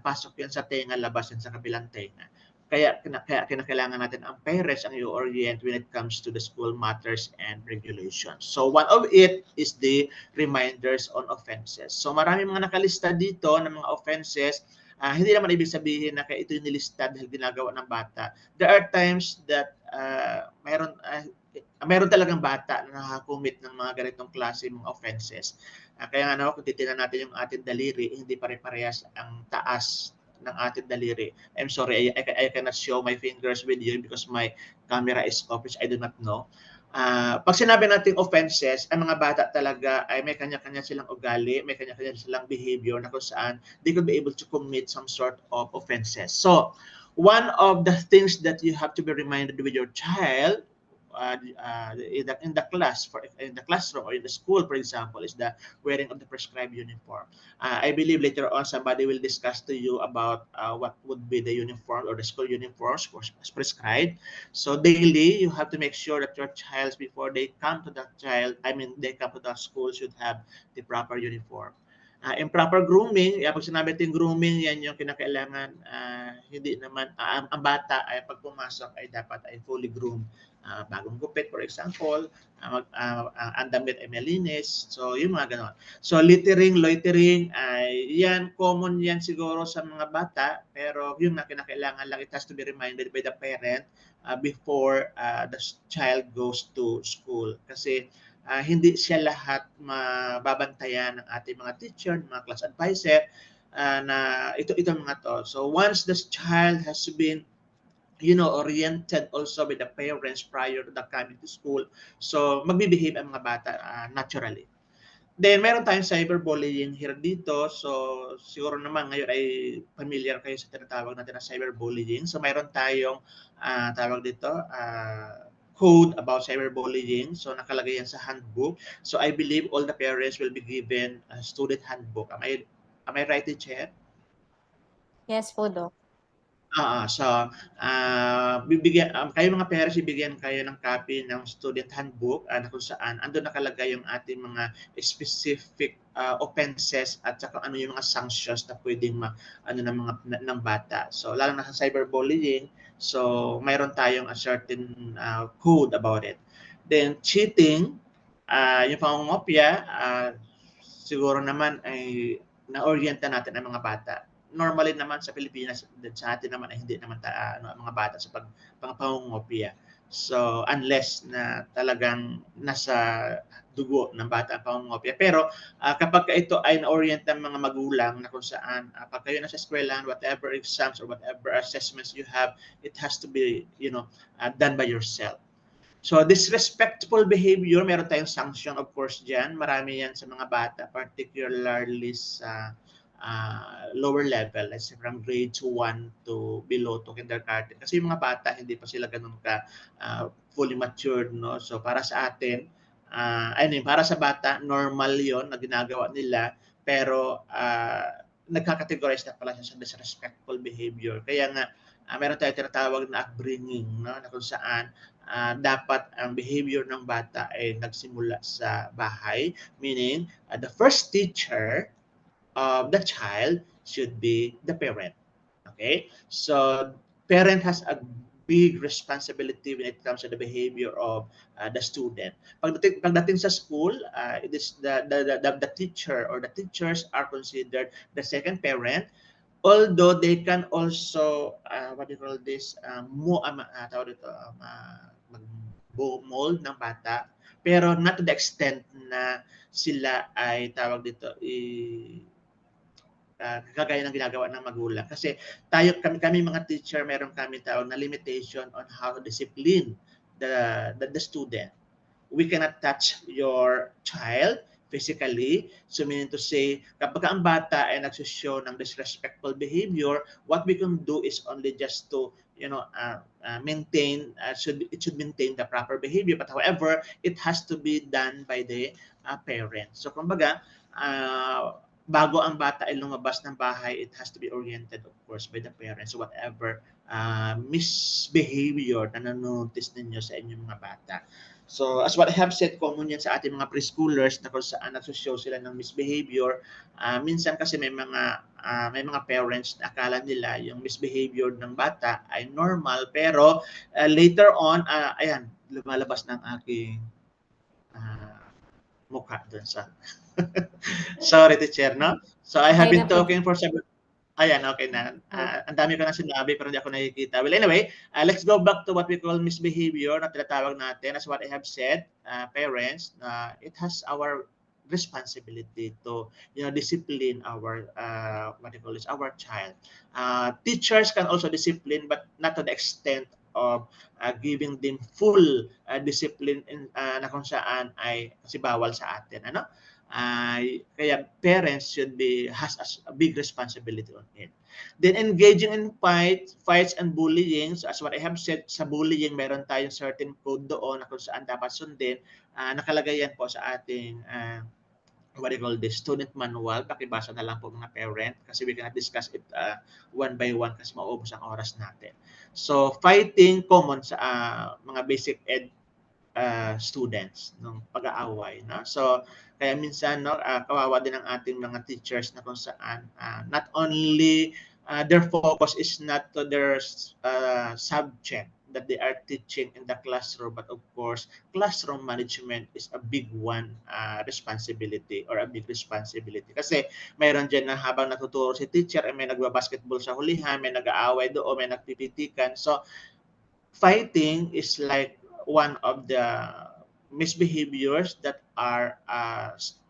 pasok yan sa tenga, labas yan sa kabilang tenga. Kaya kinakailangan natin ang parents ang i-orient when it comes to the school matters and regulations. So one of it is the reminders on offenses. So marami mga nakalista dito ng mga offenses. Hindi naman ibig sabihin na kaya ito yung nilista dahil ginagawa ng bata. There are times that meron talagang bata na nakakumit ng mga ganitong klase mga offenses. Kaya nga kung titignan natin yung ating daliri, hindi pare-parehas ang taas ng ating daliri. I'm sorry, I cannot show my fingers with you because my camera is off, which I do not know. Pag sinabi nating offenses, ang mga bata talaga ay may kanya-kanya silang ugali, may kanya-kanya silang behavior na kung saan they could be able to commit some sort of offenses. So, one of the things that you have to be reminded with your child in the classroom or in the school, for example, is the wearing of the prescribed uniform. I believe later on somebody will discuss to you about what would be the uniform or the school uniforms as prescribed. So daily, you have to make sure that your child, before they come to they come to the school, should have the proper uniform. Improper grooming, pag sinabi natin grooming, yan yung kinakailangan, hindi naman, ang bata ay pag pumasok ay dapat ay fully groomed. Bagong gupit, for example, ang damit ay malinis. So, yung mga ganon. So, littering, loitering, yan, common yan siguro sa mga bata, pero yung na kinakailangan lang, it has to be reminded by the parent before the child goes to school. Kasi, hindi siya lahat mababantayan ng ating mga teacher, mga class advisor, na ito mga to. So, once the child has been oriented also with the parents prior to the coming to school. So, magbibehave ang mga bata naturally. Then, meron tayong cyberbullying here dito. So, siguro naman ngayon ay familiar kayo sa tinatawag natin na cyberbullying. So, meron tayong tawag dito, code about cyberbullying. So, nakalagay yan sa handbook. So, I believe all the parents will be given a student handbook. Am I right, Chair? Yes po, Doc. So, kayo mga parents, bibigyan kayo ng copy ng student handbook na kung saan andun nakalagay yung ating mga specific offenses at saka ano yung mga sanctions na pwedeng ng bata. So, lalo na sa cyberbullying, so mayroon tayong a certain code about it. Then, cheating, yung pangungopia, siguro naman ay na-orienta natin ang mga bata. Normally naman sa Pilipinas, sa atin naman ay hindi naman mga bata sa pangungopia. So, unless na talagang nasa dugo ng bata ang pangungopia. Pero kapag ito ay na-orient ng mga magulang na kung saan pag kayo nasa eskwelahan, whatever exams or whatever assessments you have, it has to be, done by yourself. So, disrespectful behavior, meron tayong sanction, of course, dyan. Marami yan sa mga bata, particularly sa lower level, let's say from grade 1 to below to kindergarten. Kasi yung mga bata, hindi pa sila ganun ka fully matured, no? So, para sa atin, para sa bata, normal yon na ginagawa nila, pero nagkakategorize na pala siya sa disrespectful behavior. Kaya nga, meron tayong tinatawag na upbringing, no? Na kung saan dapat ang behavior ng bata ay nagsimula sa bahay, meaning the first teacher of the child should be the parent. Okay? So, parent has a big responsibility when it comes to the behavior of the student. Pagdating sa school, it is the teacher or the teachers are considered the second parent, although they can also, what do you call this, tawag dito, mold ng bata, pero not to the extent na sila ay tawag dito, kagaya ng ginagawa ng magulang. Kasi kami mga teacher, meron kami tawag na limitation on how to discipline the student. We cannot touch your child physically. So meaning to say, kapag ang bata ay nagsushow ng disrespectful behavior, what we can do is only just to, maintain, it should maintain the proper behavior. But however, it has to be done by the parents. So kumbaga, bago ang bata ay lumabas ng bahay, it has to be oriented, of course, by the parents. So whatever misbehavior na nanonotice ninyo sa inyong mga bata. So as what I have said, common yan sa ating mga preschoolers na kung saan nagsushow sila ng misbehavior. Minsan kasi may mga parents na akala nila yung misbehavior ng bata ay normal, pero later on, ayan, lumalabas ng aking mukha dun sa sorry, teacher, no? So I have Okay been na po. talking for several. Ayan, okay na. Ang dami ko na sinabi pero hindi ako nakikita. Well, anyway, let's go back to what we call misbehavior na tinatawag natin. As what I have said, parents, it has our responsibility to, discipline our, what do you call this, our child. Teachers can also discipline, but not to the extent of giving them full discipline na kung saan ay kasi bawal sa atin. Ano? Kaya parents has a big responsibility on it. Then engaging in fights and bullying. So as what I have said, sa bullying, meron tayong certain code doon na kung saan dapat sundin. Nakalagay yan po sa ating what do you call this, student manual. Pakibasa na lang po mga parent kasi we cannot discuss it one by one kasi mauubos ang oras natin. So fighting, common sa mga basic ed students ng pag-aaway, no? So kaya minsan, no, kawawa din ang ating mga teachers na kung saan not only their focus is not to their subject that they are teaching in the classroom, but of course classroom management is a big one responsibility or a big responsibility kasi mayroon dyan na habang natuturo si teacher ay may nagbabasketball sa hulihan, may nag-aaway doon, may nagpipitikan. So fighting is like one of the misbehaviors that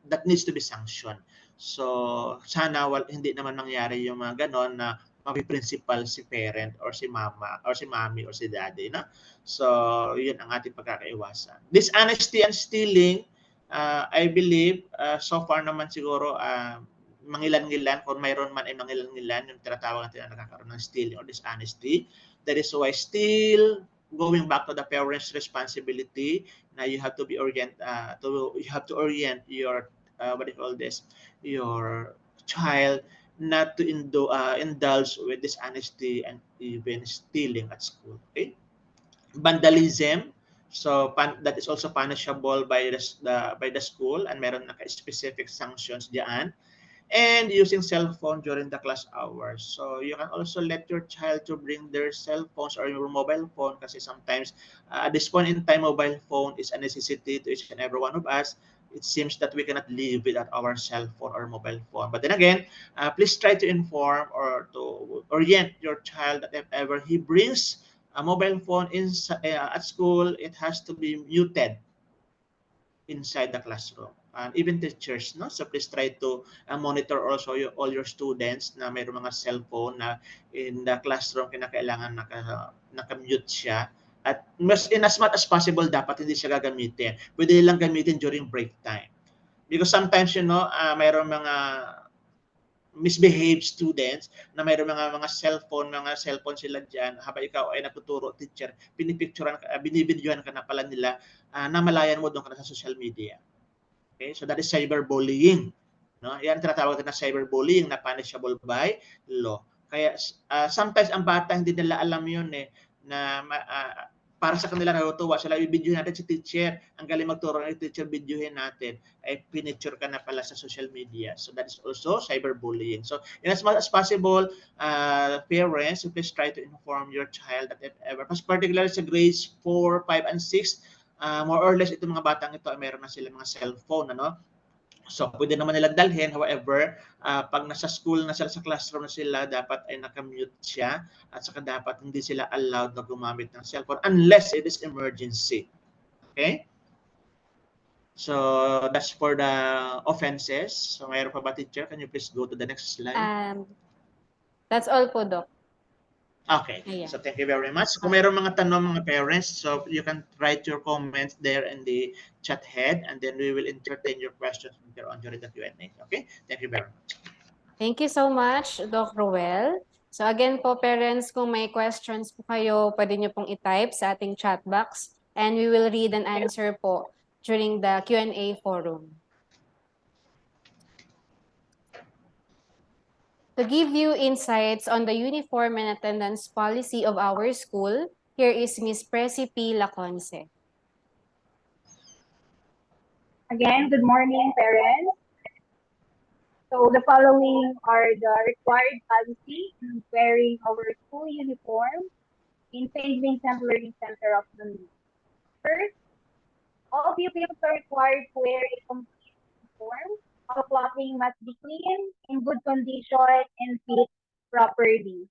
that needs to be sanctioned. So sana hindi naman mangyari yung mga ganon na mapi-principal si parent or si mama or si mommy or si daddy, na. So yun ang ating pagkakaiwasan. Dishonesty and stealing, I believe so far naman siguro mangilan-ngilan, kung mayroon man ay mangilan-ngilan yung tinatawag natin na nakakaroon ng stealing or dishonesty. That is why still going back to the parents' responsibility, now you have to be you have to orient your what do you call this, your child not to indulge with dishonesty and even stealing at school. Okay, vandalism. So that is also punishable by the school, and meron na specific sanctions diyan. And using cell phone during the class hours. So you can also let your child to bring their cell phones or your mobile phone kasi sometimes at this point in time, mobile phone is a necessity to each and every one of us. It seems that we cannot live without our cell phone or mobile phone. But then again, please try to inform or to orient your child that if ever he brings a mobile phone at school, it has to be muted inside the classroom. And even teachers, no? So please try to monitor also all your students na mayroong mga cellphone na in the classroom kinakailangan naka-mute siya. At in as much as possible, dapat hindi siya gagamitin. Pwede nilang gamitin during break time. Because sometimes, mayroong mga misbehaved students na mayroong mga cellphone sila diyan habang ikaw ay nagtuturo, teacher, binibidyohan ka na pala nila, namalayan mo doon ka na sa social media. Okay? So that is cyberbullying. No? Yan tinatawag na cyberbullying na punishable by law. Kaya sometimes ang bata hindi nila alam yun na para sa kanila natutuwa sila, i-video natin si teacher. Ang galing magturo ng teacher, videohin natin. Ay pinicture ka na pala sa social media. So that is also cyberbullying. So in as much as possible, parents, please try to inform your child that if ever, mas particularly sa grades 4, 5, and 6, more or less itong mga batang ito, meron na sila mga cellphone, ano? So, pwede naman nila dalhin. However, pag nasa school na sila, sa classroom na sila, dapat ay nakamute siya at saka dapat hindi sila allowed na gumamit ng cellphone unless it is emergency. Okay? So, that's for the offenses. So, mayroon pa ba, teacher? Can you please go to the next slide? That's all po, Doc. Okay, Ayan. so thank you very much. Kung mayroong mga tanong mga parents, so you can write your comments there in the chat head and then we will entertain your questions later on during the Q&A. Okay, thank you very much. Thank you so much, Doc Roel. So again po, parents, kung may questions po kayo, pwede nyo pong i-type sa ating chat box and we will read and answer po during the Q&A forum. To give you insights on the uniform and attendance policy of our school, here is Ms. Presi P. Laconce. Again, good morning, parents. So the following are the required policy in wearing our school uniform in St. Vincent Learning Center of Manila. First, all pupils are required to wear a complete uniform. All clothing must be clean, in good condition, and fit properly.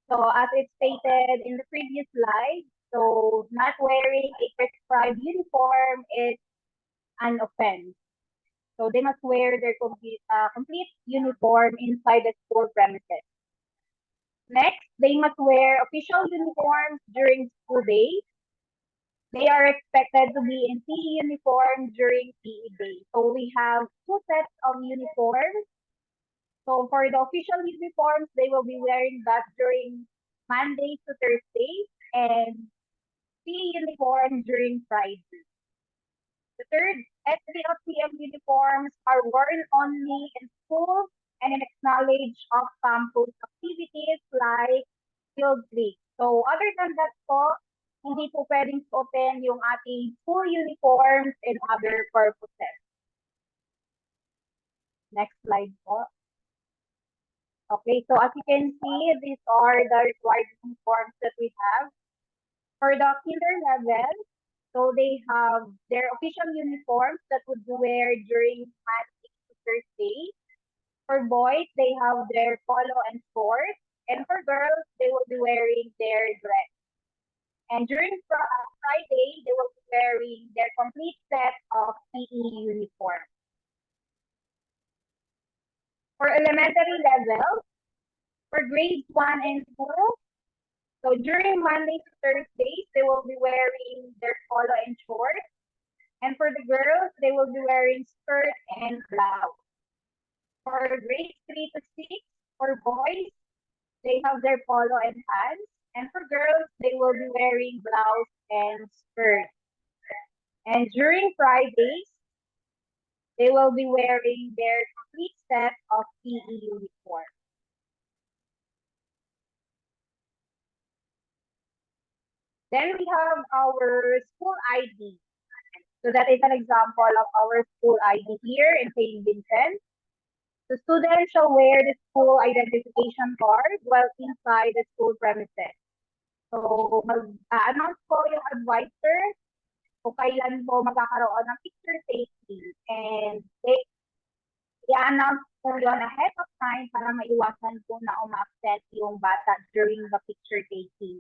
So as it's stated in the previous slide, so not wearing a prescribed uniform is an offense. So they must wear their complete uniform inside the school premises. Next, they must wear official uniforms during school days. They are expected to be in PE uniform during PE day. So we have two sets of uniforms. So for the official uniforms, they will be wearing that during Monday to Thursday and PE uniform during Friday. The third, SBLCM uniforms are worn only in school and in acknowledge of campus activities like field trips. So other than that po, hindi po pwedeng open yung ating school uniforms and other purposes. Next slide po. Okay, so as you can see, these are the required uniforms that we have. For the kinder level, so they have their official uniforms that would be wear during Monday to Thursday. For boys, they have their polo and shorts. And for girls, they will be wearing their dress. And during Friday, they will be wearing their complete set of PE uniform. For elementary level, for grades 1 and 2, so during Monday to Thursdays, they will be wearing their polo and shorts. And for the girls, they will be wearing skirt and blouse. For grades 3 to 6, for boys, they have their polo and pants. And for girls, they will be wearing blouse and skirt. And during Fridays, they will be wearing their complete set of PE uniform. Then we have our school ID. So that is an example of our school ID here in St. Vincent. The student shall wear the school identification card while inside the school premises. So mag-announce po yung advisor kung kailan po magkakaroon ng picture taking. And i-announce po yun ahead of time para maiwasan po na umabsent yung bata during the picture taking.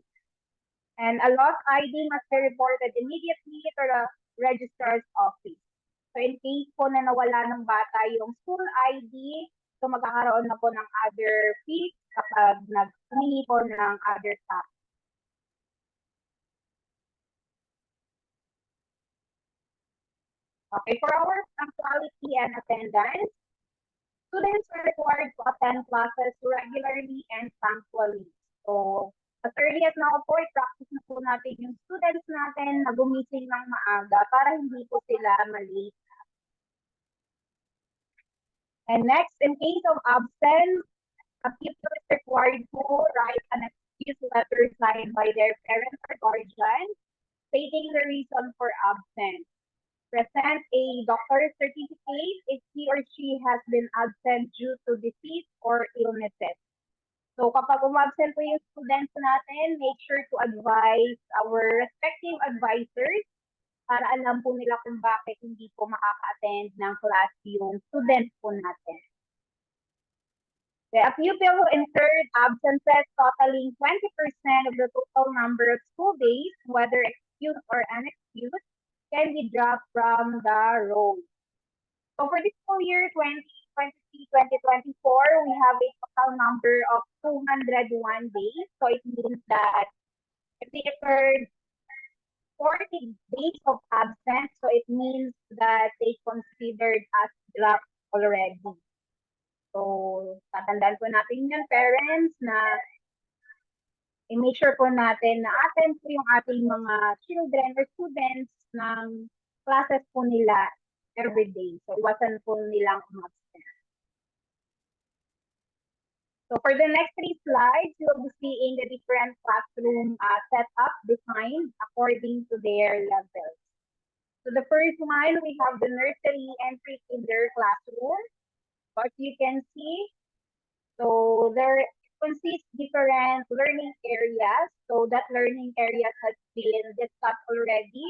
And a lost ID must be reported immediately to the registrar's office. So in case po na nawala ng bata yung school ID, so magkakaroon na po ng other fees kapag nag-humingi po ng other tax. Okay, for our punctuality and attendance, students are required to attend classes regularly and punctually. So, as early as now po, i-practice na po natin yung students natin na gumising ng maaga para hindi po sila malate. And next, in case of absence, a pupil is required to write an excuse letter signed by their parents or guardian stating the reason for absence. Present a doctor's certificate if he or she has been absent due to disease or illnesses. So kapag umabsent po yung students natin, make sure to advise our respective advisors para alam po nila kung bakit hindi po makaka-attend ng class yung students po natin. A pupil who incurred absences totaling 20% of the total number of school days, whether excused or unexcused, can be dropped from the roll. So for the school year 2023-2024, we have a total number of 201 days. So it means that if they occurred 40 days of absence, so it means that they considered as dropped already. So, tatandaan po natin yan, parents, na i-make sure po natin na attend po yung ating mga children or students ng classes po nila every day. So, iwasan po nilang umabsent. So, for the next 3 slides, you'll be seeing the different classroom setup designed according to their levels. So, the first one, we have the nursery and pre-kinder classroom. So, as you can see, so there consists different learning areas. So that learning areas has been discussed already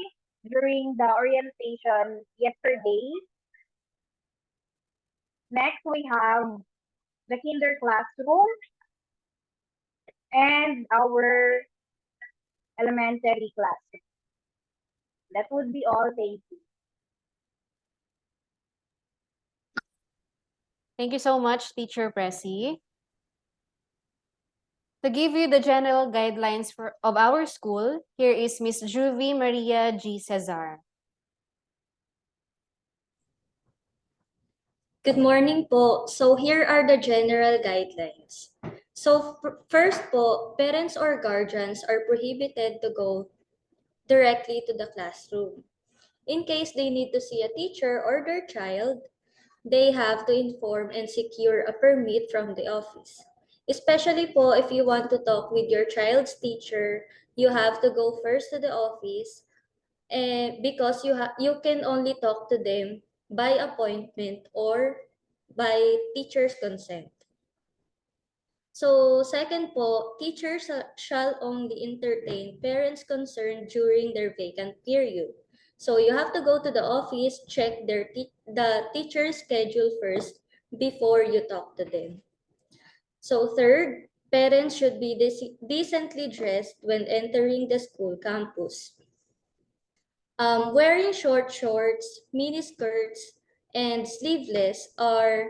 during the orientation yesterday. Next, we have the kinder classroom and our elementary classroom. That would be all. Thank you. Thank you so much, Teacher Pressy. To give you the general guidelines of our school, here is Miss Juvie Maria G. Cesar. Good morning po. So here are the general guidelines. So first po, parents or guardians are prohibited to go directly to the classroom. In case they need to see a teacher or their child, they have to inform and secure a permit from the office. Especially po, if you want to talk with your child's teacher, you have to go first to the office because you can only talk to them by appointment or by teacher's consent. So second po, teachers shall only entertain parents' concerned during their vacant period. So you have to go to the office, check the teacher's schedule first before you talk to them. So third, parents should be decently dressed when entering the school campus. Wearing short shorts, mini skirts, and sleeveless are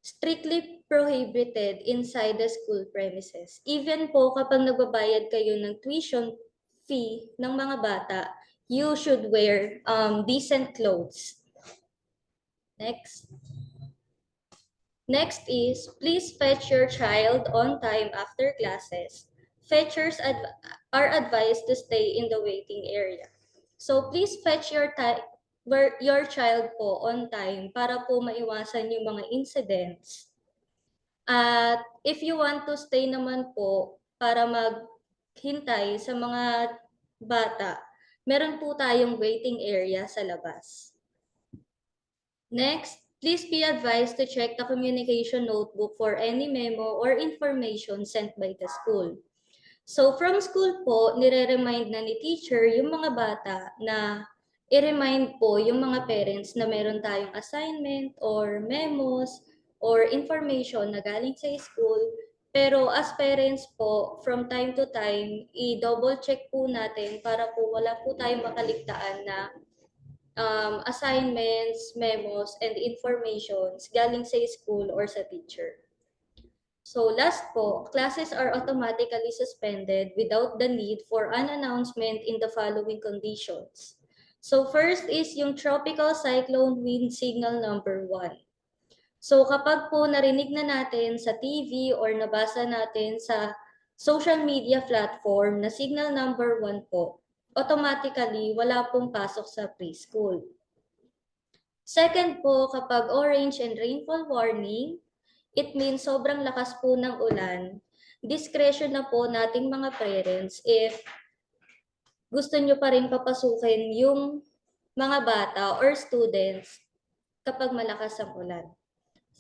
strictly prohibited inside the school premises. Even po kapag nagbabayad kayo ng tuition fee ng mga bata, you should wear decent clothes. Next. Next is, please fetch your child on time after classes. Fetchers are advised to stay in the waiting area. So please fetch your child po on time para po maiwasan yung mga incidents. At if you want to stay naman po para maghintay sa mga bata, meron po tayong waiting area sa labas. Next, please be advised to check the communication notebook for any memo or information sent by the school. So from school po, nire-remind na ni teacher yung mga bata na i-remind po yung mga parents na meron tayong assignment or memos or information na galing sa school. Pero as parents po, from time to time, i-double check po natin para po wala po tayong makaligtaan na assignments, memos, and informations galing sa school or sa teacher. So last po, classes are automatically suspended without the need for an announcement in the following conditions. So first is yung tropical cyclone wind signal number 1. So kapag po narinig na natin sa TV or nabasa natin sa social media platform na signal number 1 po, automatically wala pong pasok sa preschool. Second po, kapag orange and rainfall warning, it means sobrang lakas po ng ulan. Discretion na po nating mga parents if gusto nyo pa rin papasukin yung mga bata or students kapag malakas ang ulan.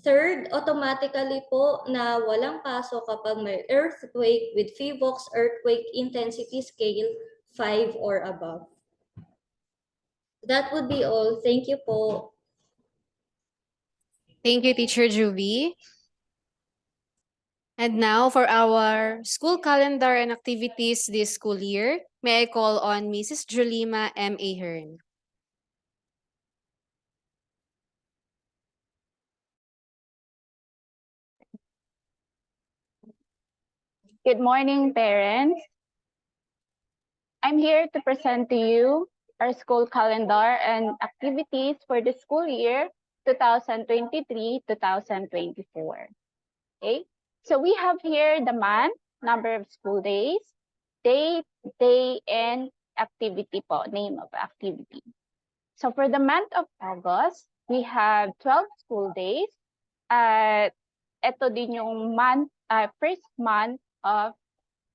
Third, automatically po na walang pasok kapag may earthquake with PHIVOX earthquake intensity scale 5 or above. That would be all. Thank you po. Thank you, Teacher Juvie. And now for our school calendar and activities this school year, may I call on Mrs. Julima M. Ahern. Good morning, parents. I'm here to present to you our school calendar and activities for the school year 2023-2024. Okay, so we have here the month, number of school days, date, day, and activity po, name of activity. So for the month of August, we have 12 school days. Ito din yung first month of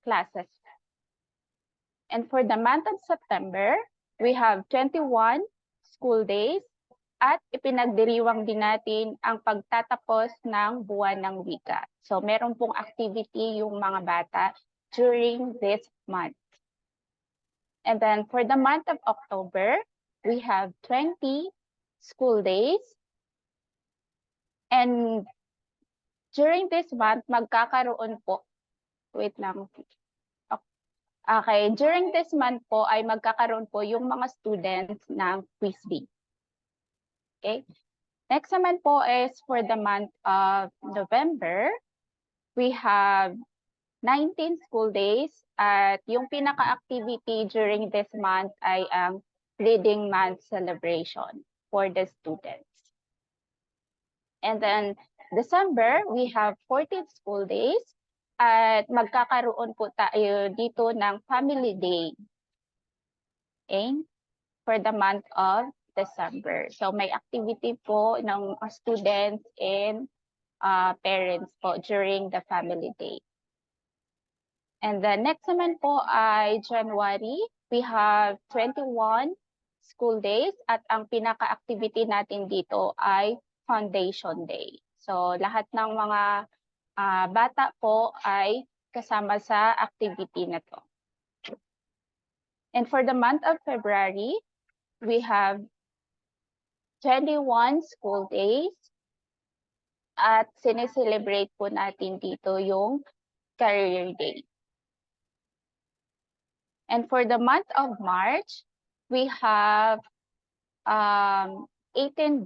classes. And for the month of September, we have 21 school days at ipinagdiriwang din natin ang pagtatapos ng buwan ng wika. So meron pong activity yung mga bata during this month. And then for the month of October, we have 20 school days. And during this month, magkakaroon po, wait lang. Okay, during this month po ay magkakaroon po yung mga students ng quiz bee. Okay, next naman po is for the month of November, we have 19 school days at yung pinaka-activity during this month ay ang Reading Month celebration for the students. And then December, we have 14 school days at magkakaroon po tayo dito ng Family Day. Okay? For the month of December. So may activity po ng students and parents po during the Family Day. And the next naman po ay January. We have 21 school days at ang pinaka-activity natin dito ay Foundation Day. So lahat ng mga bata po ay kasama sa activity na to. And for the month of February, we have 21 school days at sineselebrate po natin dito yung Career Day. And for the month of March, we have 18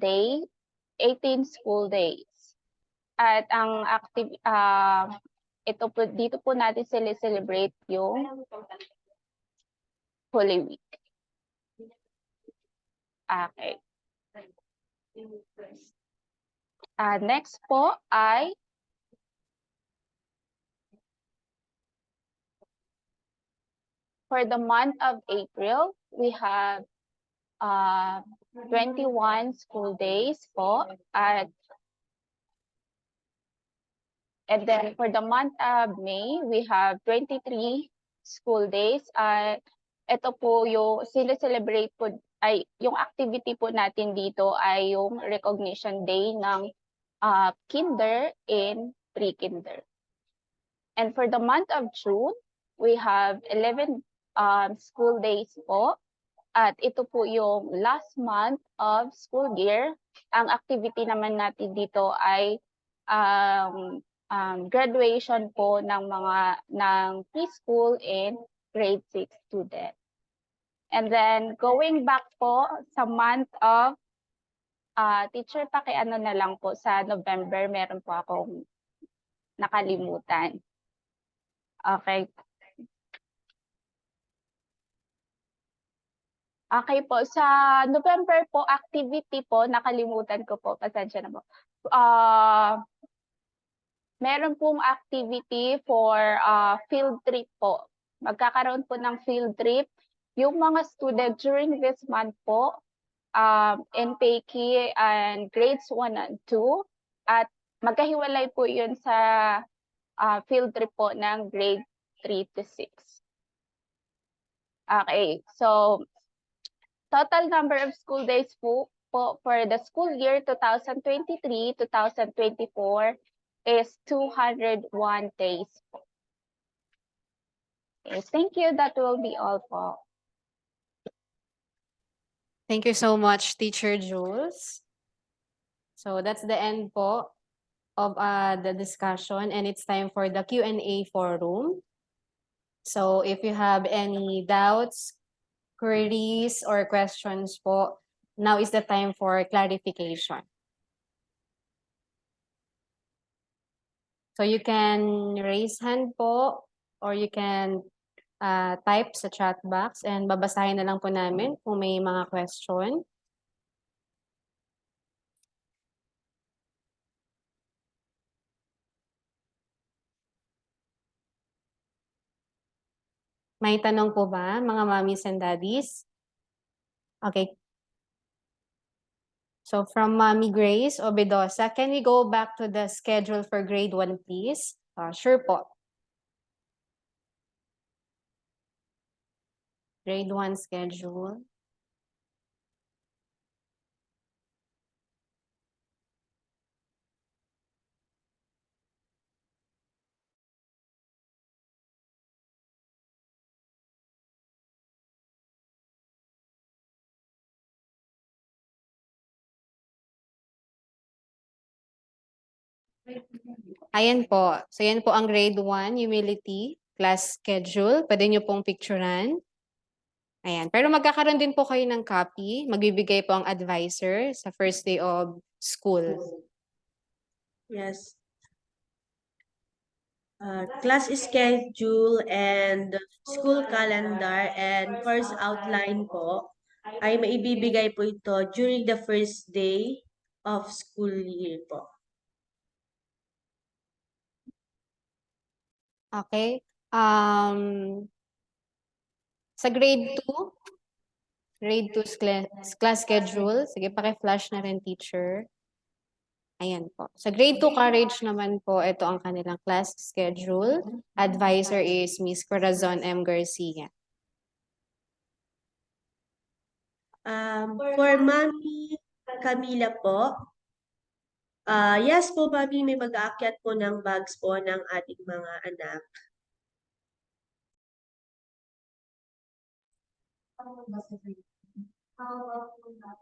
school days. At ang dito po natin celebrate yung Holy Week. Okay. Next po ay for the month of April, we have 21 school days po at and then for the month of May, we have 23 school days. Ito po yung celebrate po ay yung activity po natin dito ay yung recognition day ng kinder and pre-kinder. And for the month of June, we have 11 school days po. At ito po yung last month of school year. Ang activity naman natin dito ay graduation po ng preschool and grade 6 student. And then going back po sa month of teacher, pakiano na lang po sa November, meron po akong nakalimutan. Okay. Okay po, sa November po, activity po, nakalimutan ko po, pasensya na po. Meron pong activity for field trip po. Magkakaroon po ng field trip. Yung mga student during this month po, NPK and grades 1 and 2, at magkahiwalay po yun sa field trip po ng grade 3 to 6. Okay, so total number of school days po for the school year 2023-2024 is 201 days po. Okay, thank you. That will be all po. Thank you so much, Teacher Jules. So that's the end po of the discussion, and it's time for the Q&A forum. So if you have any doubts, queries, or questions po, now is the time for clarification. So you can raise hand po, or you can type sa chat box, and babasahin na lang po namin kung may mga question. May tanong po ba, mga mommies and daddies? Okay. So from Mommy Grace Obedosa, can we go back to the schedule for grade 1, please? Sure po. Grade 1 schedule. Ayan po. So yan po ang grade 1 humility class schedule. Pwede nyo pong picturean. Ayan. Pero magkakaroon din po kayo ng copy. Magbibigay po ang advisor sa first day of school. Yes. Class schedule and school calendar and course outline po ay maibibigay po ito during the first day of school year po. Okay. Sa grade 2 class schedule. Sige, paki-flash na rin, teacher. Ayan po. Sa grade 2 courage naman po, ito ang kanilang class schedule. Advisor is Miss Corazon M. Garcia. For Mami Camila po, yes po, Mami, may mag-aakyat po ng bags po ng ating mga anak.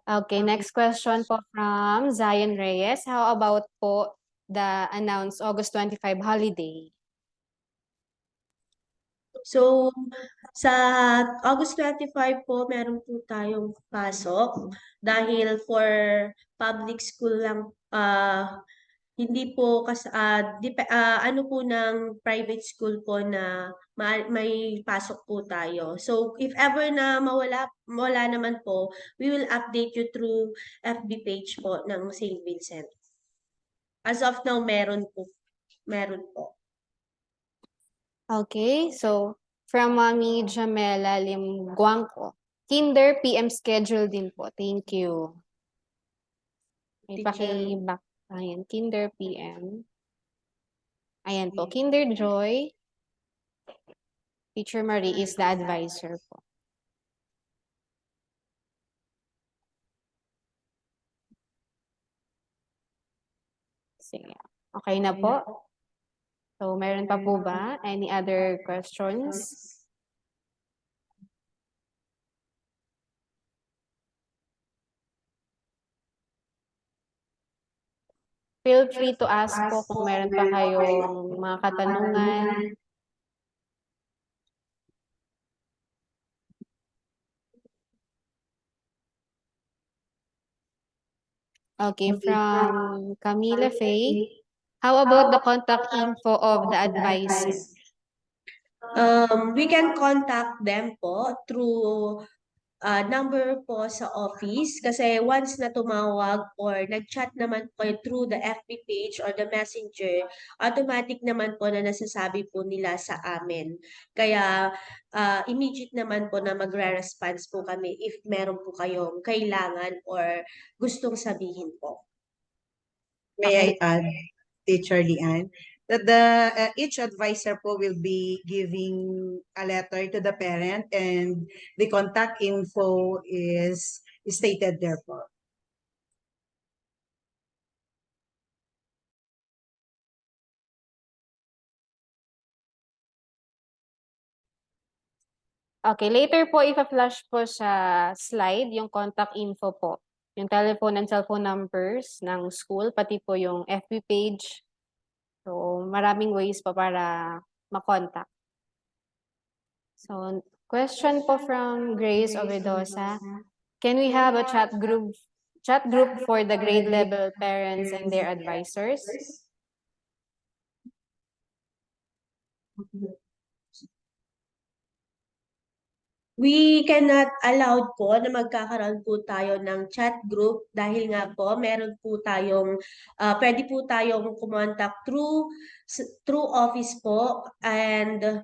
Okay, next question po from Zion Reyes. How about po the announced August 25 holiday? So, sa August 25 po, meron po tayong pasok dahil for public school lang, hindi po ano po ng private school po na may pasok po tayo. So, if ever na mawala naman po, we will update you through FB page po ng St. Vincent. As of now, meron po. Okay, so from Mami Jamela Limguangco. Kinder PM schedule din po. Thank you. May paki-back. Ayan, Kinder PM. Ayan po, Kinder Joy. Teacher Marie is the advisor po. Sige. Okay na po. So, meron pa po ba? Any other questions? Feel free to ask po kung meron pa kayong mga katanungan. Okay, from Camila Faye. How about the contact info of the advisor? We can contact them po through number po sa office kasi once na tumawag or nag-chat naman po kayo through the FB page or the messenger, automatic naman po na nasasabi po nila sa amin. Kaya immediate naman po na magre-response po kami if meron po kayong kailangan or gustong sabihin po. May I add, Teacher Lian? that each advisor po will be giving a letter to the parent, and the contact info is stated there po. Okay, later po ipa-flash po sa slide yung contact info po. Yung telephone and cellphone numbers ng school, pati po yung FB page. So, maraming ways po para makontak. So, question po from Grace Ovedosa. Can we have a chat group for the grade level parents and their advisors? We cannot allow po na magkakaroon po tayo ng chat group dahil nga po meron po tayong pwede po tayong kumontak through office po, and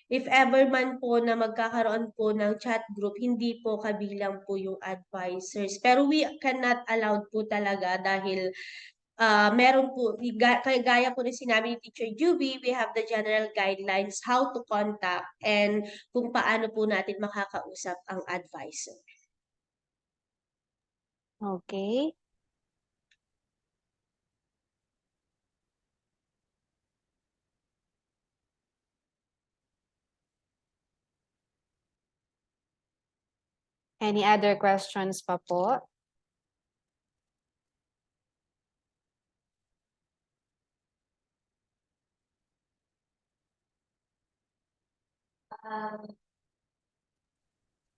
if ever man po na magkakaroon po ng chat group, hindi po kabilang po yung advisors. Pero we cannot allow po talaga dahil meron po, gaya po rin sinabi ni Teacher Juby, we have the general guidelines how to contact and kung paano po natin makakausap ang advisor. Okay. Any other questions pa po?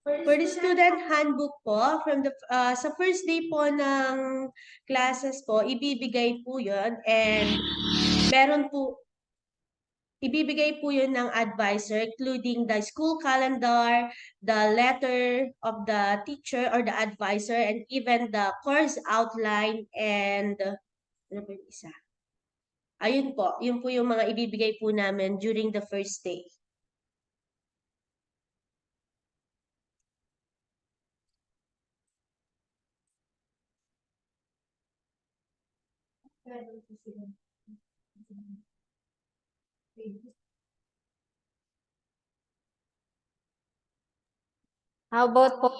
For the student handbook po, from the sa first day po ng classes po, ibibigay po 'yon, and meron po ibibigay po 'yun ng advisor, including the school calendar, the letter of the teacher or the advisor, and even the course outline, and ano po yung isa? Ayun po, yun po yung mga ibibigay po namin during the first day. How about po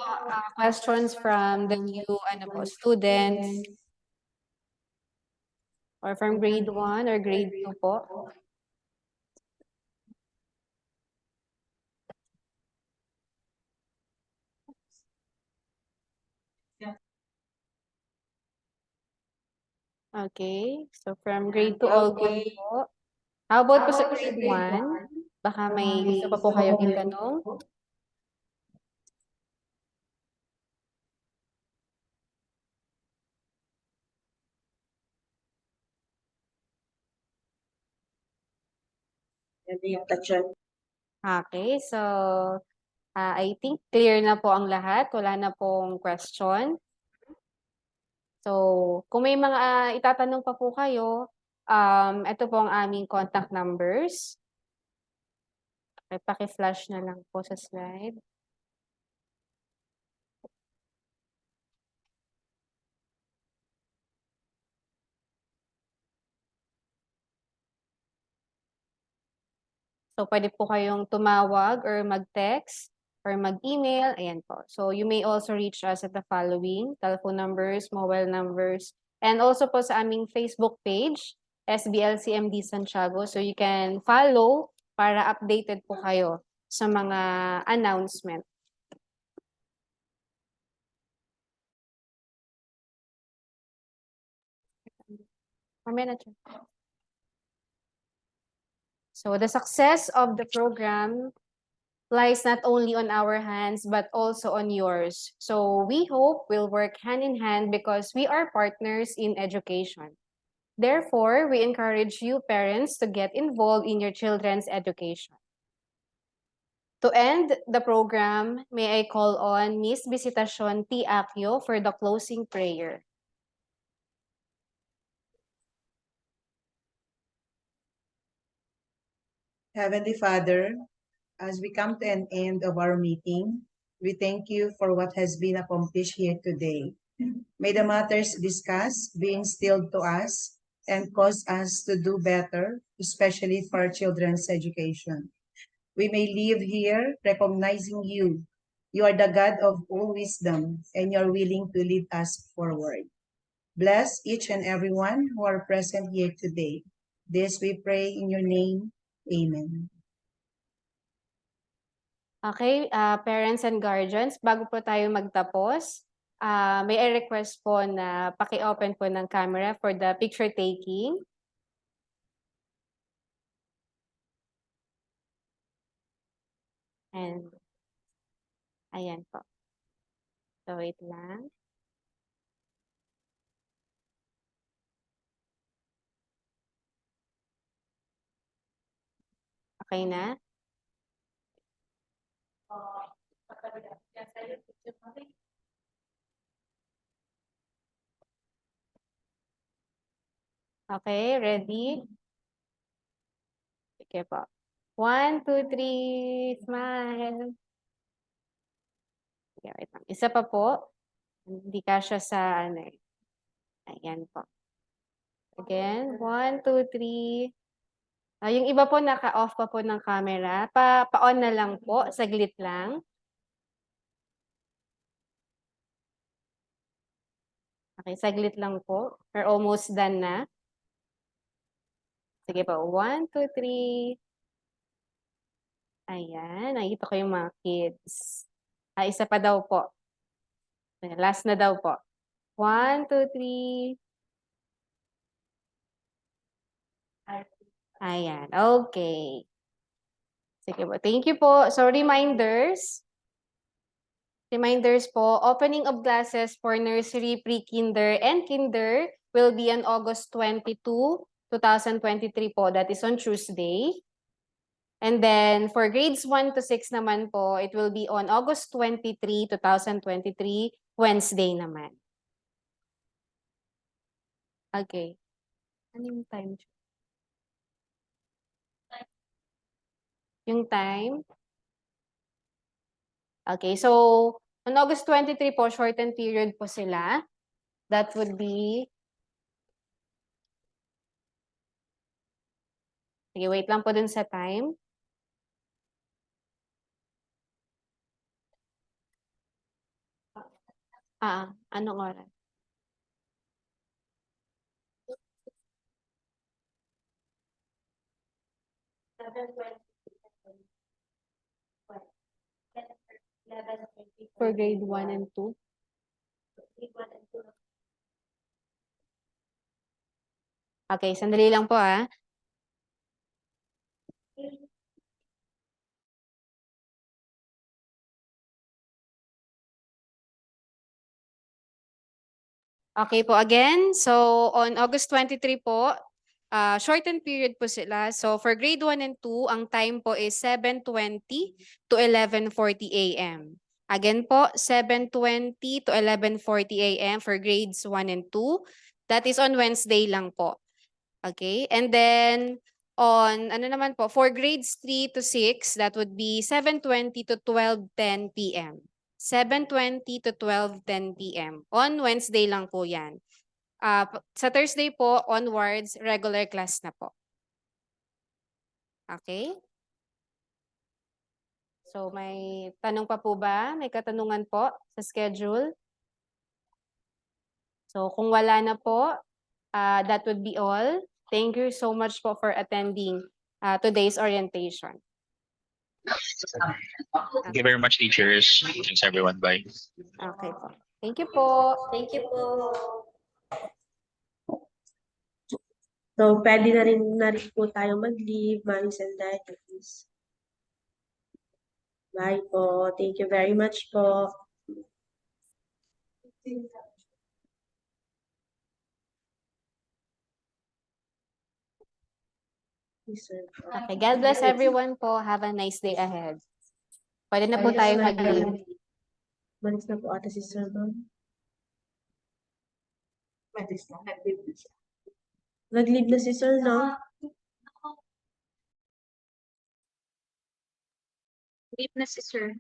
questions from the new students or from grade 1 or grade 2 po? Okay, so from grade 2 all good po. How about po sa grade 1? Baka may gusto pa po kayong itanong? Okay, so I think clear na po ang lahat. Wala na pong question. So, kung may mga itatanong pa po kayo, ito po ang aming contact numbers. Okay, paki-flash na lang po sa slide. So, pwede po kayong tumawag or mag-text or mag-email. Ayan po. So, you may also reach us at the following telephone numbers, mobile numbers, and also po sa aming Facebook page, SBLCMD Santiago. So, you can follow para updated po kayo sa mga announcement. So the success of the program lies not only on our hands, but also on yours. So we hope we'll work hand in hand because we are partners in education. Therefore, we encourage you parents to get involved in your children's education. To end the program, may I call on Miss Visitacion T. Accio for the closing prayer. Heavenly Father, as we come to an end of our meeting, we thank you for what has been accomplished here today. May the matters discussed be instilled to us and cause us to do better, especially for our children's education. We may live here recognizing you. You are the God of all wisdom, and you're willing to lead us forward. Bless each and everyone who are present here today. This we pray in your name. Amen. Okay, parents and guardians, bago po tayo magtapos, may I request po na paki-open po ng camera for the picture taking. And, ayan po. So, wait lang. Okay na? Okay, ready? Okay po. 1, 2, 3, smile. Okay, wait lang. Isa pa po. Hindi kasya sa ano eh. Ayan po. Again, 1, 2, 3. Yung iba po naka-off pa po ng camera. Pa-on na lang po. Saglit lang. Okay, saglit lang po. We're almost done na. Sige po. 1, 2, 3. Ayan. Nakita ko yung mga kids. Isa pa daw po. Last na daw po. 1, 2, 3. Ayan. Okay. Sige po. Thank you po. So, reminders. Reminders po, opening of classes for nursery, pre-kinder, and kinder will be on August 22, 2023 po. That is on Tuesday. And then for grades 1 to 6 naman po, it will be on August 23, 2023, Wednesday naman. Okay. Ano yung time? Yung time? Okay, so on August 23 po, shortened period po sila. That would be... Sige, wait lang po dun sa time. Anong oras? For grade 1 and 2. Okay, sandali lang po ah. Okay po again. So on August 23 po, shortened period po sila. So for grade 1 and 2, ang time po is 7:20 to 11:40 a.m. Again po, 7:20 to 11:40 a.m. for grades 1 and 2. That is on Wednesday lang po. Okay? And then on ano naman po, for grades 3 to 6, that would be 7:20 to 12:10 p.m. 7:20 to 12:10 p.m. On Wednesday lang po yan. Sa Thursday po, onwards, regular class na po. Okay? So may tanong pa po ba? May katanungan po sa schedule? So kung wala na po, that would be all. Thank you so much po for attending today's orientation. Thank you very much, teachers. Thanks, everyone. Bye. Okay po. Thank you po. Thank you po. So, pwede na rin po tayo mag-leave, mommies and daddies. Bye po. Thank you very much po. Okay, God bless everyone po. Have a nice day ahead. Pwede na po tayo mag-leave. Malis na po ata si Sir Ma'am. Nag-leave na si Sir, no? Leave na si Sir.